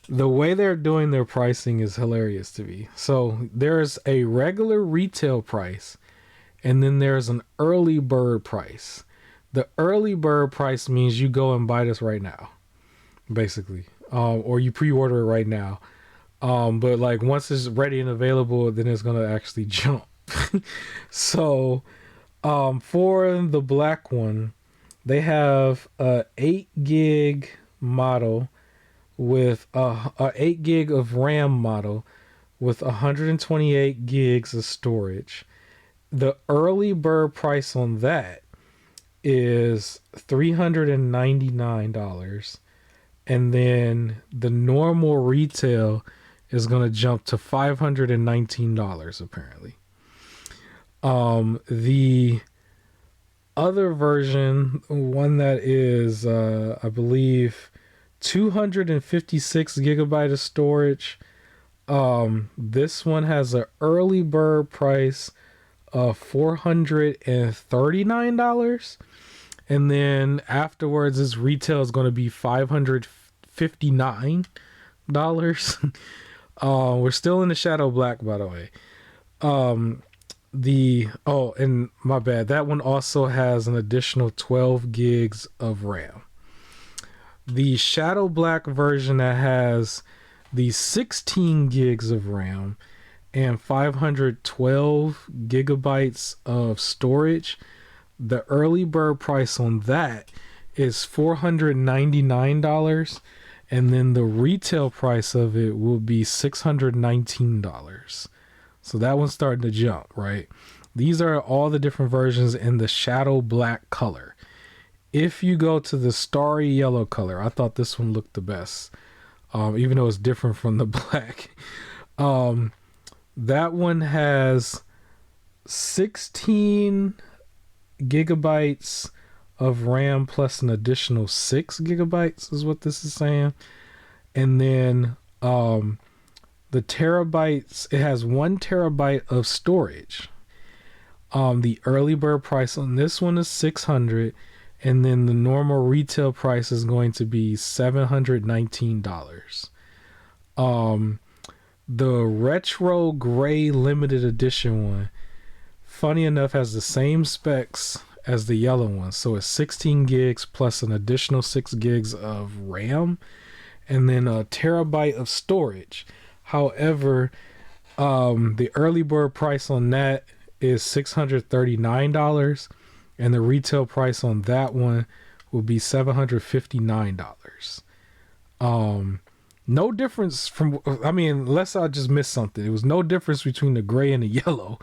the way they're doing their pricing is hilarious to me. So there's a regular retail price, and then there's an early bird price. The early bird price means you go and buy this right now, basically, or you pre-order it right now. But like once it's ready and available, then it's gonna actually jump. So, for the black one, they have a 8 gig model with a 8 gig of RAM model with 128 gigs of storage. The early bird price on that is $399, and then the normal retail is going to jump to $519 apparently. The other version, one that is I believe 256 gigabyte of storage, this one has an early bird price of $439, and then afterwards its retail is going to be $559. We're still in the shadow black, by the way. And my bad, that one also has an additional 12 gigs of RAM. The shadow black version that has the 16 gigs of RAM and 512 gigabytes of storage, the early bird price on that is $499, and then the retail price of it will be $619. So that one's starting to jump, right? These are all the different versions in the shadow black color. If you go to the starry yellow color, I thought this one looked the best, even though it's different from the black. That one has 16 gigabytes of RAM plus an additional 6 gigabytes is what this is saying. And then the terabytes, it has 1 terabyte of storage. The early bird price on this one is $600, and then the normal retail price is going to be $719. The retro gray limited edition one, funny enough, has the same specs as the yellow one. So it's 16 gigs plus an additional 6 gigs of RAM and then a terabyte of storage. However, The early bird price on that is $639, and the retail price on that one will be $759. No difference from, I mean, unless I just missed something. It was no difference between the gray and the yellow,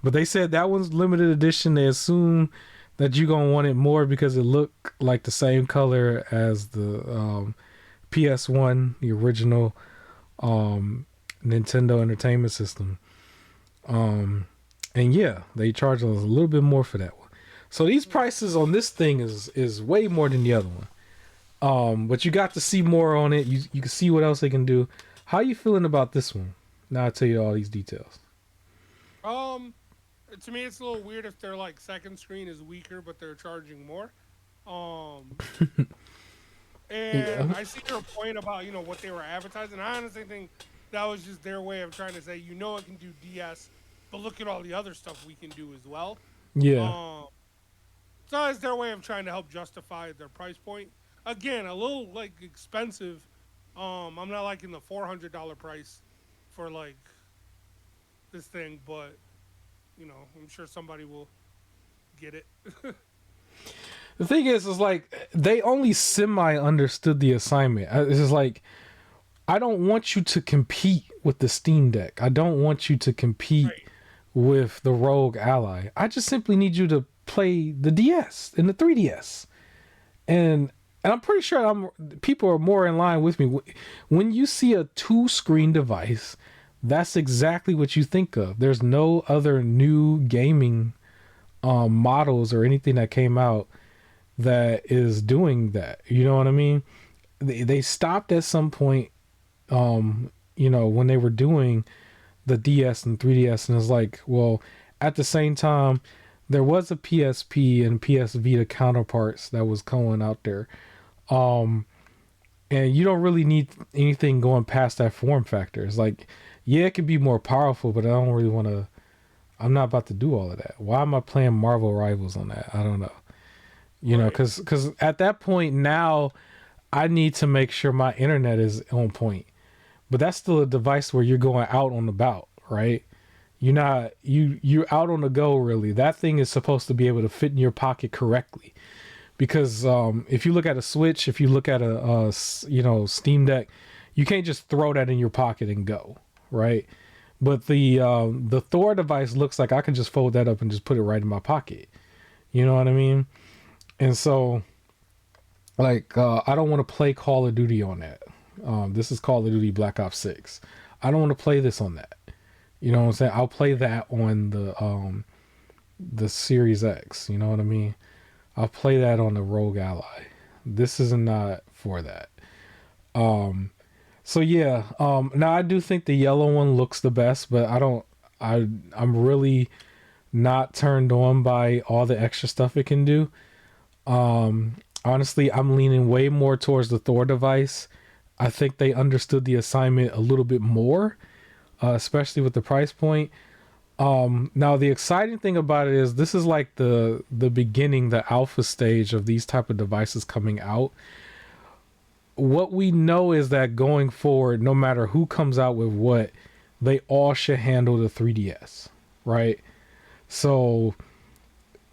but they said that one's limited edition. They assume that you're gonna want it more because it looked like the same color as the PS1, the original Nintendo Entertainment System. And yeah, they charge us a little bit more for that one. So these prices on this thing is way more than the other one. But you got to see more on it. You can see what else they can do. How you feeling about this one? Now I'll tell you all these details. To me, it's a little weird if their like second screen is weaker, but they're charging more. Um, and Yeah. I see your point about what they were advertising. I honestly think that was just their way of trying to say, it can do DS, but look at all the other stuff we can do as well. Yeah. Um, so it's their way of trying to help justify their price point. Again, a little like expensive. I'm not liking the $400 price for like this thing, but I'm sure somebody will get it. The thing is like they only semi understood the assignment. It's just like I don't want you to compete with the Steam Deck. I don't want you to compete Right. with the Rogue Ally. I just simply need you to play the DS and the 3DS. And I'm pretty sure people are more in line with me. When you see a two-screen device, that's exactly what you think of. There's no other new gaming models or anything that came out that is doing that. You know what I mean? They stopped at some point, when they were doing the DS and 3DS, and it's like, well, at the same time, there was a PSP and PS Vita counterparts that was going out there. Um, and you don't really need anything going past that form factor. It's like, yeah, it can be more powerful, but I don't really want to. I'm not about to do all of that. Why am I playing Marvel Rivals on that? I don't know. Right. Because at that point now, I need to make sure my internet is on point. But that's still a device where you're going out on the bout, right? You're out on the go really. That thing is supposed to be able to fit in your pocket correctly. Because if you look at a Switch, if you look at Steam Deck, you can't just throw that in your pocket and go, right? But the Thor device looks like I can just fold that up and just put it right in my pocket. You know what I mean? And so, like, I don't want to play Call of Duty on that. This is Call of Duty Black Ops 6. I don't want to play this on that. You know what I'm saying? I'll play that on the Series X. You know what I mean? I'll play that on the Rogue Ally. This is not for that. So yeah. Now I do think the yellow one looks the best, but I'm really not turned on by all the extra stuff it can do. Honestly, I'm leaning way more towards the Thor device. I think they understood the assignment a little bit more, especially with the price point. Now the exciting thing about it is this is like the beginning, the alpha stage of these type of devices coming out. What we know is that going forward, no matter who comes out with what, they all should handle the 3DS, right? So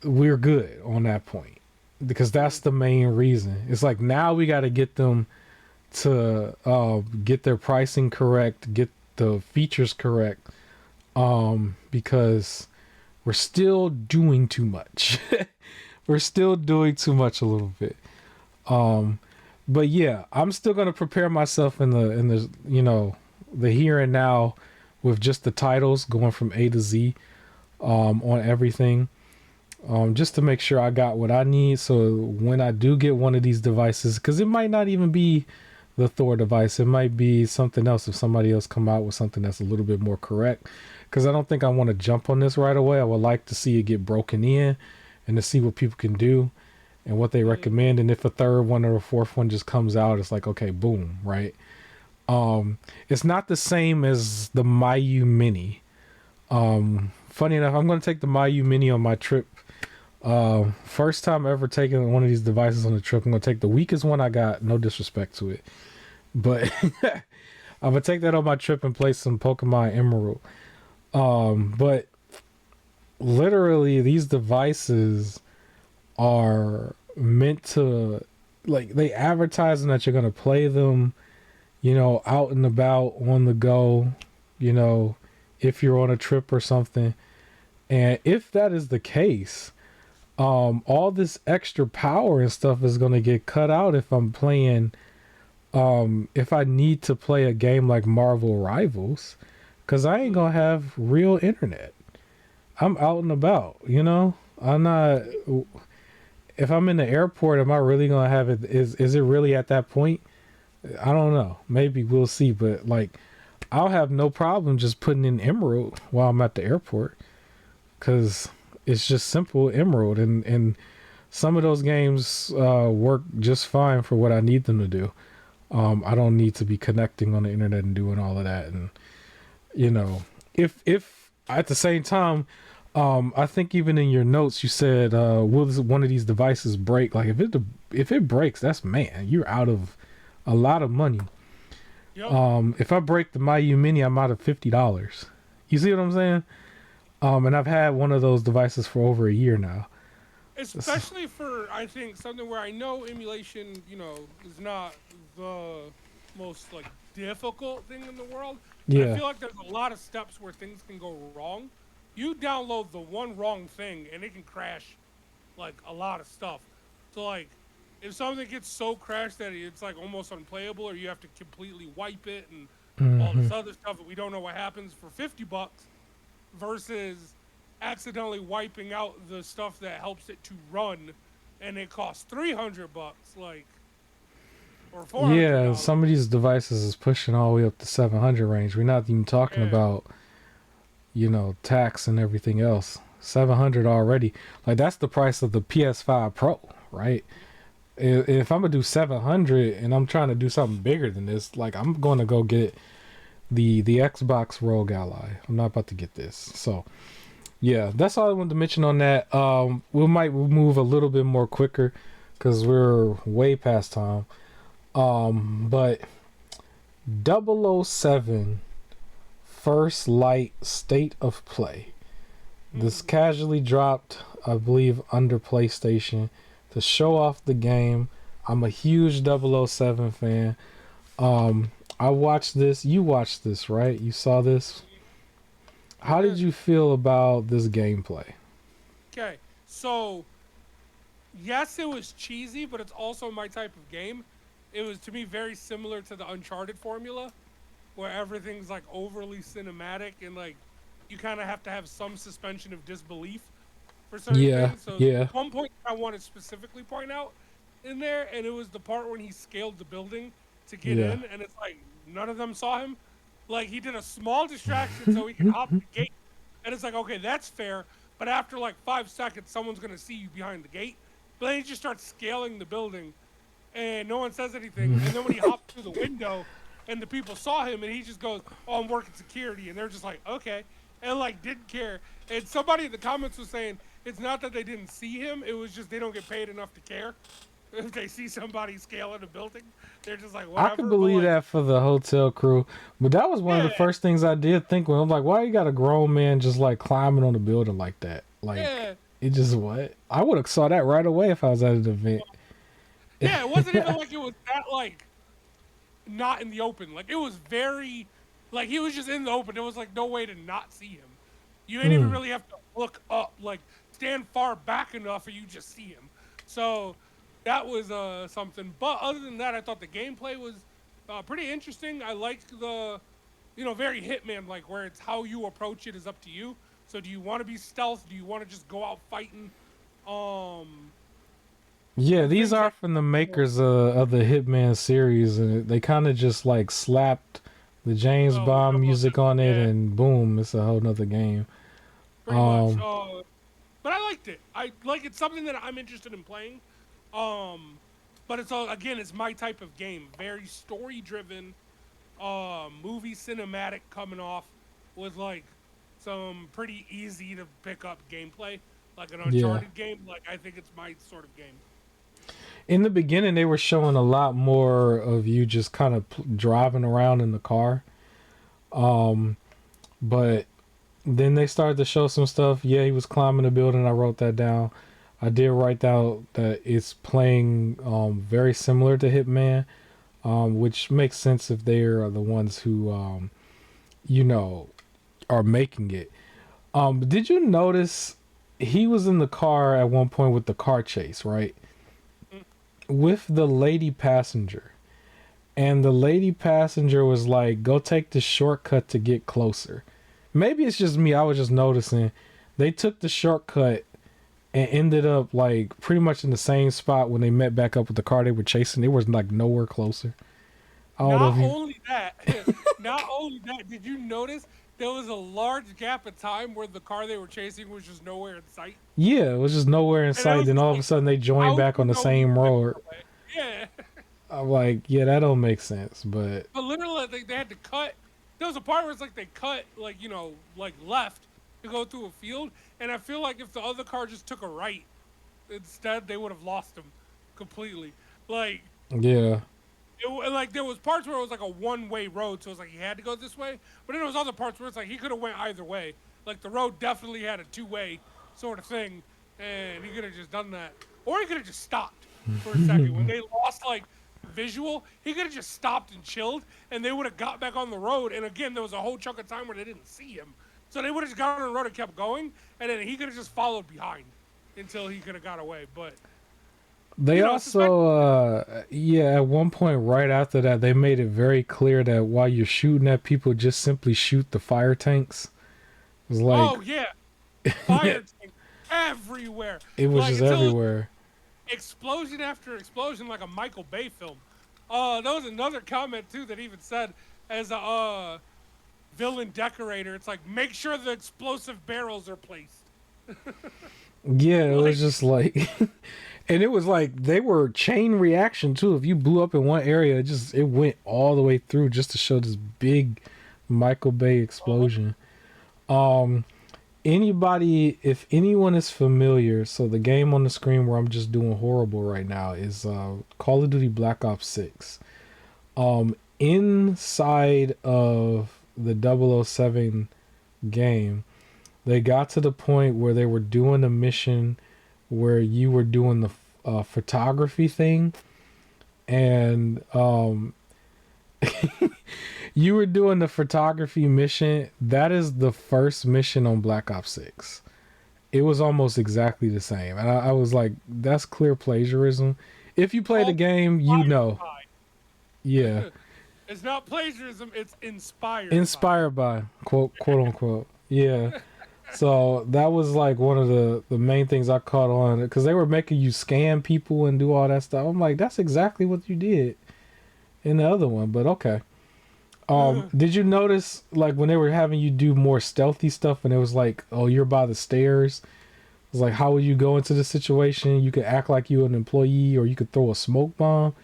we're good on that point because that's the main reason. It's like now we got to get them to get their pricing correct, get the features correct, because we're still doing too much. We're still doing too much a little bit. But yeah, I'm still gonna prepare myself in the the here and now with just the titles going from A to Z on everything. Just to make sure I got what I need. So when I do get one of these devices, because it might not even be the Thor device, it might be something else if somebody else come out with something that's a little bit more correct. Because I don't think I want to jump on this right away. I would like to see it get broken in and to see what people can do and what they recommend. And if a third one or a fourth one just comes out, it's like, okay, boom, right? It's not the same as the Mayu Mini. Funny enough, I'm going to take the Mayu Mini on my trip. First time ever taking one of these devices on the trip. I'm going to take the weakest one I got. No disrespect to it. But I'm gonna take that on my trip and play some Pokemon Emerald. But literally, these devices are meant to, like, they advertising that you're gonna play them, out and about on the go, you know, if you're on a trip or something. And if that is the case, all this extra power and stuff is gonna get cut out if I'm playing. If I need to play a game like Marvel Rivals, because I ain't gonna have real internet. I'm out and about, I'm not. If I'm in the airport, am I really gonna have it? Is it really at that point? I don't know. Maybe we'll see. But like, I'll have no problem just putting in Emerald while I'm at the airport, because it's just simple Emerald, and some of those games work just fine for what I need them to do. I don't need to be connecting on the internet and doing all of that. And if at the same time, I think even in your notes you said, will one of these devices break? Like if it breaks, that's, man, you're out of a lot of money. Yep. If I break the Mayu Mini, I'm out of $50. You see what I'm saying? And I've had one of those devices for over a year now. Especially for, I think, something where I know emulation, is not the most like difficult thing in the world. But I Yeah, feel like there's a lot of steps where things can go wrong. You download the one wrong thing and it can crash like a lot of stuff. So like if something gets so crashed that it's like almost unplayable, or you have to completely wipe it and all hmm this other stuff that we don't know what happens for $50 versus accidentally wiping out the stuff that helps it to run and it costs $300 like, or yeah. $400. Some of these devices is pushing all the way up to 700 range. We're not even talking Yeah. about tax and everything else. 700 already. Like, that's the price of the PS5 Pro, right? If I'm gonna do 700 and I'm trying to do something bigger than this, like, I'm going to go get the Xbox Rogue Ally. I'm not about to get this. So yeah, that's all I wanted to mention on that. We might move a little bit more quicker because we're way past time. But 007 First Light State of Play. This Mm. casually dropped, I believe, under PlayStation to show off the game. I'm a huge 007 fan. I watched this. You watched this, right? You saw this. I How did did. you feel about this gameplay? Okay. So yes, it was cheesy, but it's also my type of game. It was to me very similar to the Uncharted formula, where everything's like overly cinematic and like you kind of have to have some suspension of disbelief for certain Yeah, things. So yeah, one point I want to specifically point out in there, and it was the part when he scaled the building to get yeah. in, and it's like none of them saw him. Like he did a small distraction so he could hop the gate, and it's like okay, that's fair. But after like 5 seconds, someone's gonna see you behind the gate. But then he just starts scaling the building, and no one says anything. And then when he hopped through the window, and the people saw him, and he just goes, "Oh, I'm working security," and they're just like, "Okay," and like didn't care. And somebody in the comments was saying it's not that they didn't see him; it was just they don't get paid enough to care. If they see somebody scaling a building, they're just like, I could "Whatever." But believe like, that for the hotel crew, but that was one of the yeah, first things I did think when I'm like, why you got a grown man just like climbing on the building like that? Like, yeah, it just what? I would have saw that right away if I was at an event. yeah. It wasn't even like it was that like not in the open. Like it was very, like he was just in the open. There was like no way to not see him. You ain't even Mm. really have to look up, like stand far back enough, or you just see him. So that was something. But other than that, I thought the gameplay was pretty interesting. I liked the, very Hitman like, where it's how you approach it is up to you. So do you want to be stealth? Do you want to just go out fighting? Um, Yeah, and these things are like from the that. makers of the Hitman series, and they kind of just like slapped the James With Bond double music on it, yeah, and boom, it's a whole nother game. pretty much. Um, But I liked it. I like it's something that I'm interested in playing. Um, but it's all again, it's my type of game. Very story driven, movie cinematic coming off with like some pretty easy to pick up gameplay, like an yeah. Uncharted game. Like I think it's my sort of game. In the beginning, they were showing a lot more of you just kind of driving around in the car. Um, but then they started to show some stuff. Yeah, he was climbing the building. I wrote that down. I did write down that it's playing very similar to Hitman, which makes sense if they are the ones who, you know, are making it. Did you notice he was in the car at one point with the car chase, right? Mm. With the lady passenger. And the lady passenger was like, go take the shortcut to get closer. Maybe it's just me. I was just noticing they took the shortcut and ended up like pretty much in the same spot when they met back up with the car they were chasing. They was like nowhere closer. I don't know if Not you. only that, not only that, did you notice there was a large gap of time where the car they were chasing was just nowhere in sight? Yeah, it was just nowhere in And I sight. was Then just all of a like, sudden they joined how do back you on the know he same went road. that way? Yeah. I'm like, yeah, that don't make sense. But But literally, they had to cut. There was a part where it's like they cut, like, like left to go through a field. And I feel like if the other car just took a right instead, they would have lost him completely. Like, yeah, like there was parts where it was like a one-way road, so it was like he had to go this way. But then there was other parts where it's like he could have went either way. Like the road definitely had a two-way sort of thing, and he could have just done that, or he could have just stopped for a second when they lost like visual. He could have just stopped and chilled, and they would have got back on the road. And again, there was a whole chunk of time where they didn't see him, so they would have just got on the road and kept going, and then he could have just followed behind until he could have got away. But they suspect. also, yeah, at one point right after that, they made it very clear that while you're shooting at people, just simply shoot the fire tanks. It was like, Oh yeah, fire tank everywhere. it was Like just until everywhere. explosion after explosion, like a Michael Bay film. There was another comment too that even said, as a villain decorator, it's like make sure the explosive barrels are placed. Yeah, it Like was just like, and it was like they were chain reaction too. If you blew up in one area, it went all the way through just to show this big Michael Bay explosion. Um, Anybody, if anyone is familiar, so the game on the screen where I'm just doing horrible right now is Call of Duty Black Ops 6. Inside of the 007 game, they got to the point where they were doing a mission where you were doing the photography thing, and you were doing the photography mission. That is the first mission on Black Ops 6. It was almost exactly the same. And I was like, that's clear plagiarism. If you play the all game, you inspired know. Yeah. by. It's not plagiarism; it's inspired by. Inspired by, quote unquote. Yeah. So that was like one of the main things I caught on, because they were making you scam people and do all that stuff. I'm like, that's exactly what you did in the other one, but okay. Did you notice like when they were having you do more stealthy stuff and it was like, oh, you're by the stairs? It was like, how would you go into the situation? You could act like you an employee, or you could throw a smoke bomb.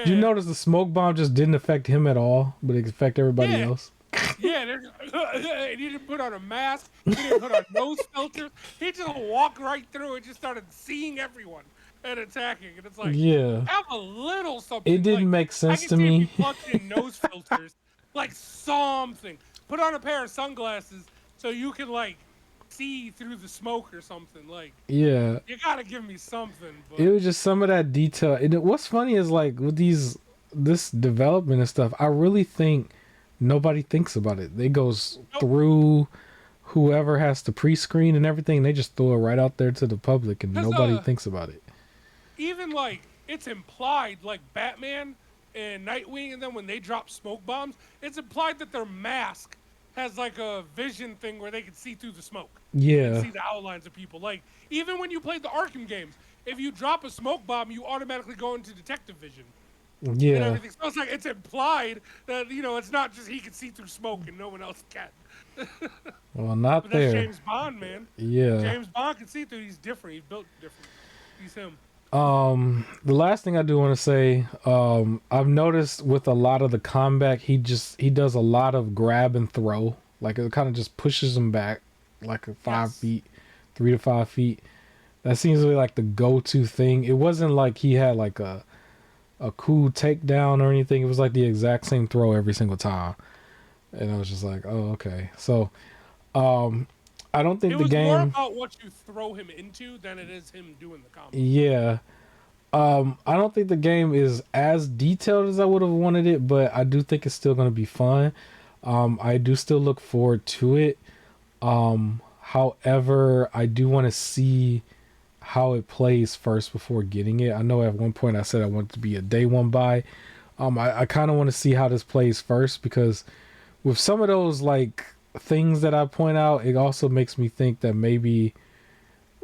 Did you Yeah, notice the smoke bomb just didn't affect him at all, but it affected everybody yeah. else? Yeah, and he didn't put on a mask. He didn't put on nose filters. He just walked right through and just started seeing everyone and attacking. And it's like, Yeah. have a little It something. didn't Like, make I sense can to see if you me. plugged in nose filters, like something. Put on a pair of sunglasses so you can like see through the smoke or something. Like, Yeah. you gotta give me something. It But was just some of that detail. And what's funny is like with this development and stuff, I really think nobody thinks about it. They goes nope. through whoever has to pre-screen and everything. They just throw it right out there to the public, and Because nobody thinks about it. even like it's implied, like Batman and Nightwing, and then when they drop smoke bombs, it's implied that their mask has like a vision thing where they can see through the smoke and Yeah, see the outlines of people. Like even when you play the Arkham games, if you drop a smoke bomb, you automatically go into detective vision and yeah. everything. So it's like it's implied that it's not just he can see through smoke and no one else can. Well, not But that's there. James Bond, man. Yeah. James Bond can see through. He's different. He's built different. He's him. The last thing I do want to say, I've noticed with a lot of the combat, he does a lot of grab and throw. Like it kind of just pushes him back, like 5 Yes. feet, 3 to 5 feet. That seems to be like the go-to thing. It wasn't like he had like a cool takedown or anything. It was like the exact same throw every single time. And I was just like, oh, okay. So, I don't think It the was more game, about what you throw him into than it is him doing the combo. yeah. I don't think the game is as detailed as I would have wanted it, but I do think it's still going to be fun. I do still look forward to it. However, I do want to see how it plays first before getting it. I know at one point I said I wanted to be a day one buy. I kind of want to see how this plays first because with some of those like things that I point out, it also makes me think that maybe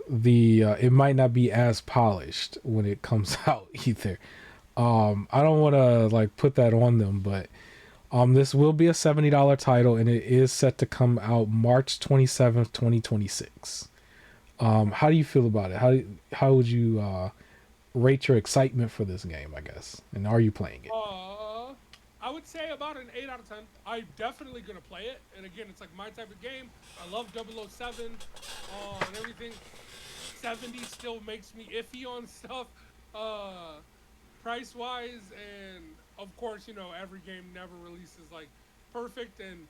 the it might not be as polished when it comes out either. I don't want to like put that on them, but this will be a $70 title and it is set to come out March 27th, 2026. How do you feel about it? How would you rate your excitement for this game, I guess? And are you playing it? I would say about an 8 out of 10. I'm definitely gonna play it, and again, it's like my type of game. I love 007 and everything. 70 still makes me iffy on stuff, price wise, and of course, you know, every game never releases like perfect, and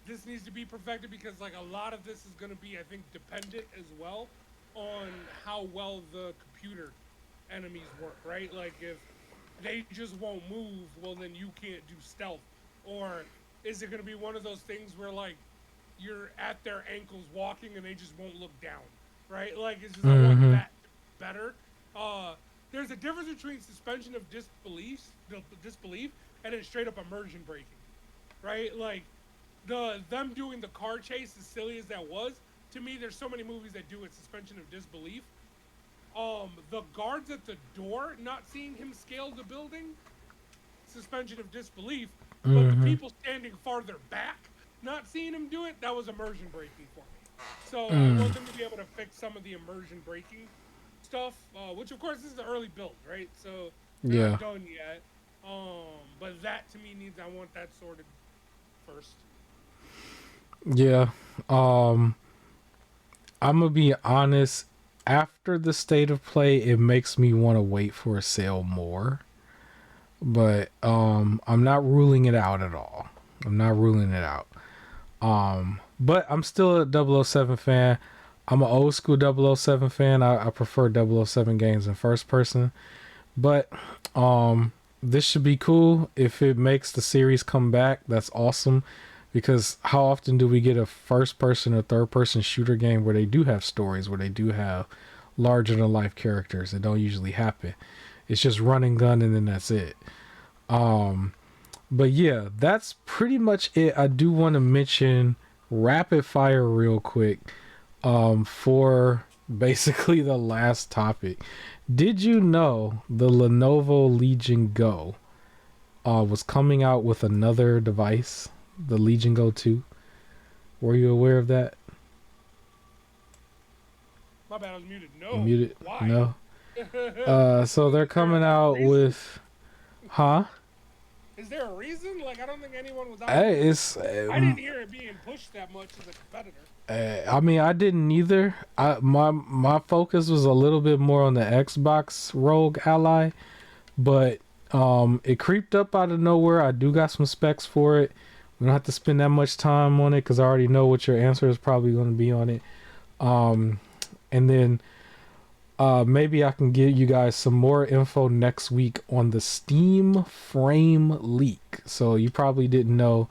this needs to be perfected because like a lot of this is gonna be, I think, dependent as well on how well the computer enemies work, right? Like if they just won't move, well then you can't do stealth. Or is it gonna be one of those things where like you're at their ankles walking and they just won't look down, right? Like it's just I want Mm-hmm. that better. Uh, there's a difference between suspension of disbelief, and then straight up immersion breaking, right? Like them doing the car chase, as silly as that was, to me, there's so many movies that do it. Suspension of disbelief. The guards at the door not seeing him scale the building, suspension of disbelief. But the Mm-hmm. people standing farther back, not seeing him do it, that was immersion breaking for me. So I Mm. want them to be able to fix some of the immersion breaking stuff, which of course this is the early build, right? So they're Yeah. not done yet. But that to me needs I want that sorted first. Yeah. Um, I'm gonna be honest. After the state of play, it makes me want to wait for a sale more. But I'm not ruling it out at all. I'm not ruling it out. But I'm still a 007 fan. I'm an old school 007 fan. I prefer 007 games in first person. But this should be cool if it makes the series come back. That's awesome because how often do we get a first person or third person shooter game where they do have stories, where they do have larger than life characters? It don't usually happen. It's just run and gun and then that's it. But yeah, that's pretty much it. I do want to mention rapid fire real quick for basically the last topic. Did you know the Lenovo Legion Go was coming out with another device, the Legion Go 2? Were you aware of that? My bad, I was muted. You No. muted? Why? No. So they're Is there coming like a out reason? with, huh? Is there a reason? Like I don't think anyone was out Hey, there. it's I didn't hear it being pushed that much as a competitor. I mean, I didn't either. My focus was a little bit more on the Xbox Rogue Ally, but it creeped up out of nowhere. I do got some specs for it. We don't have to spend that much time on it because I already know what your answer is probably going to be on it. And then maybe I can give you guys some more info next week on the Steam frame leak. So you probably didn't know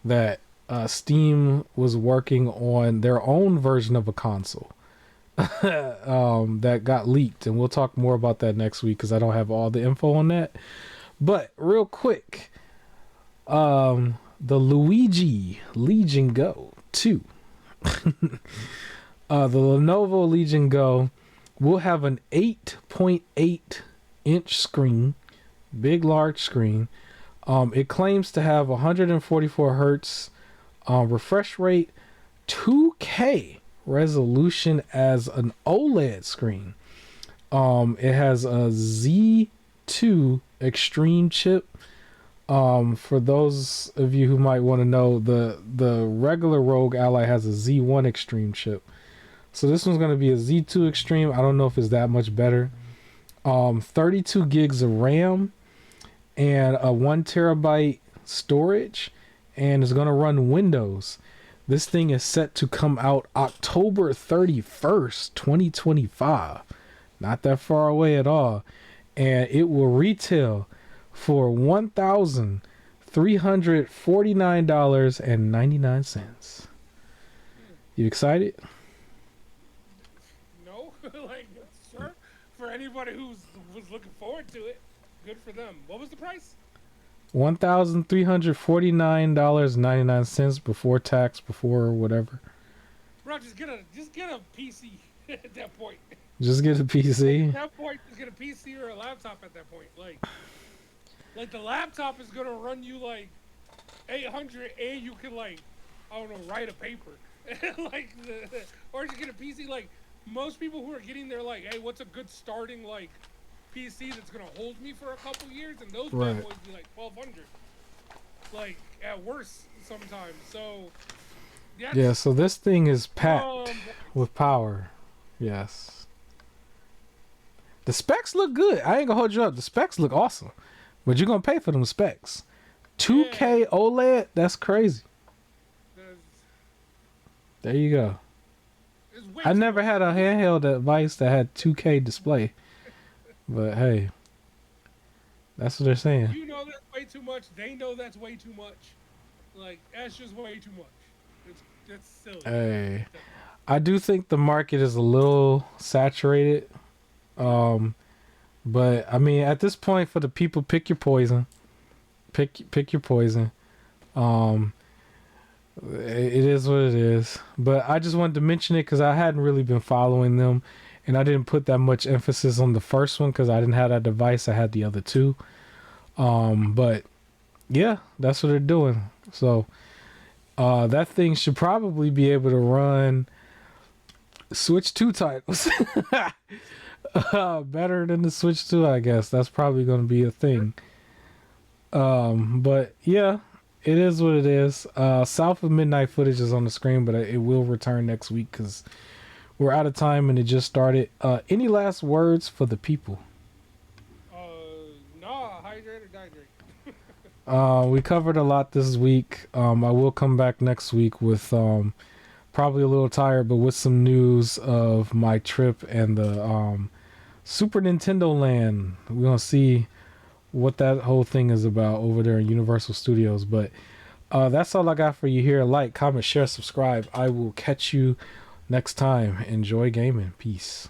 that Steam was working on their own version of a console that got leaked, and we'll talk more about that next week because I don't have all the info on that. But real quick, the Luigi Legion Go 2, the Lenovo Legion Go will have an 8.8 inch screen, big large screen. It claims to have 144 hertz refresh rate, 2K resolution as an OLED screen. It has a Z2 Extreme chip. For those of you who might want to know, the regular Rogue Ally has a Z1 Extreme chip. So this one's gonna be a Z2 Extreme. I don't know if it's that much better. 32 gigs of RAM and a 1 terabyte storage, and it's gonna run Windows. This thing is set to come out October 31st, 2025. Not that far away at all. And it will retail for $1,349.99. You excited? No, like sure. For anybody was looking forward to it, good for them. What was the price? $1,349.99 before tax, before whatever. Bro, just get a PC at that point. Just get a PC. At that point, just get a PC or a laptop. At that point, like the laptop is gonna run you like 800, and you can like I don't know write a paper, like or just get a PC. Like most people who are getting there, like, hey, what's a good starting like PC that's gonna hold me for a couple years, and those bad boys be like 1,200, like at worst sometimes. So yeah, so this thing is packed with power. Yes, the specs look good. I ain't gonna hold you up. The specs look awesome, but you're gonna pay for them specs. 2K OLED, that's crazy. There you go. I never had a handheld device that had 2K display. But hey, that's what they're saying. You know that's way too much. They know that's way too much. Like, that's just way too much. It's silly. Hey, I do think the market is a little saturated. But I mean, at this point, for the people, pick your poison. Pick your poison. It is what it is. But I just wanted to mention it because I hadn't really been following them. And I didn't put that much emphasis on the first one because I didn't have that device. I had the other two. But yeah, that's what they're doing. So that thing should probably be able to run Switch 2 titles. Better than the Switch 2, I guess. That's probably going to be a thing. But yeah, it is what it is. South of Midnight footage is on the screen, but it will return next week because we're out of time and it just started. Any last words for the people? Nah, hydrate or dehydrate. We covered a lot this week. I will come back next week with probably a little tired, but with some news of my trip and the Super Nintendo Land. We're gonna see what that whole thing is about over there in Universal Studios. But that's all I got for you here. Like, comment, share, subscribe. I will catch you next time. Enjoy gaming. Peace.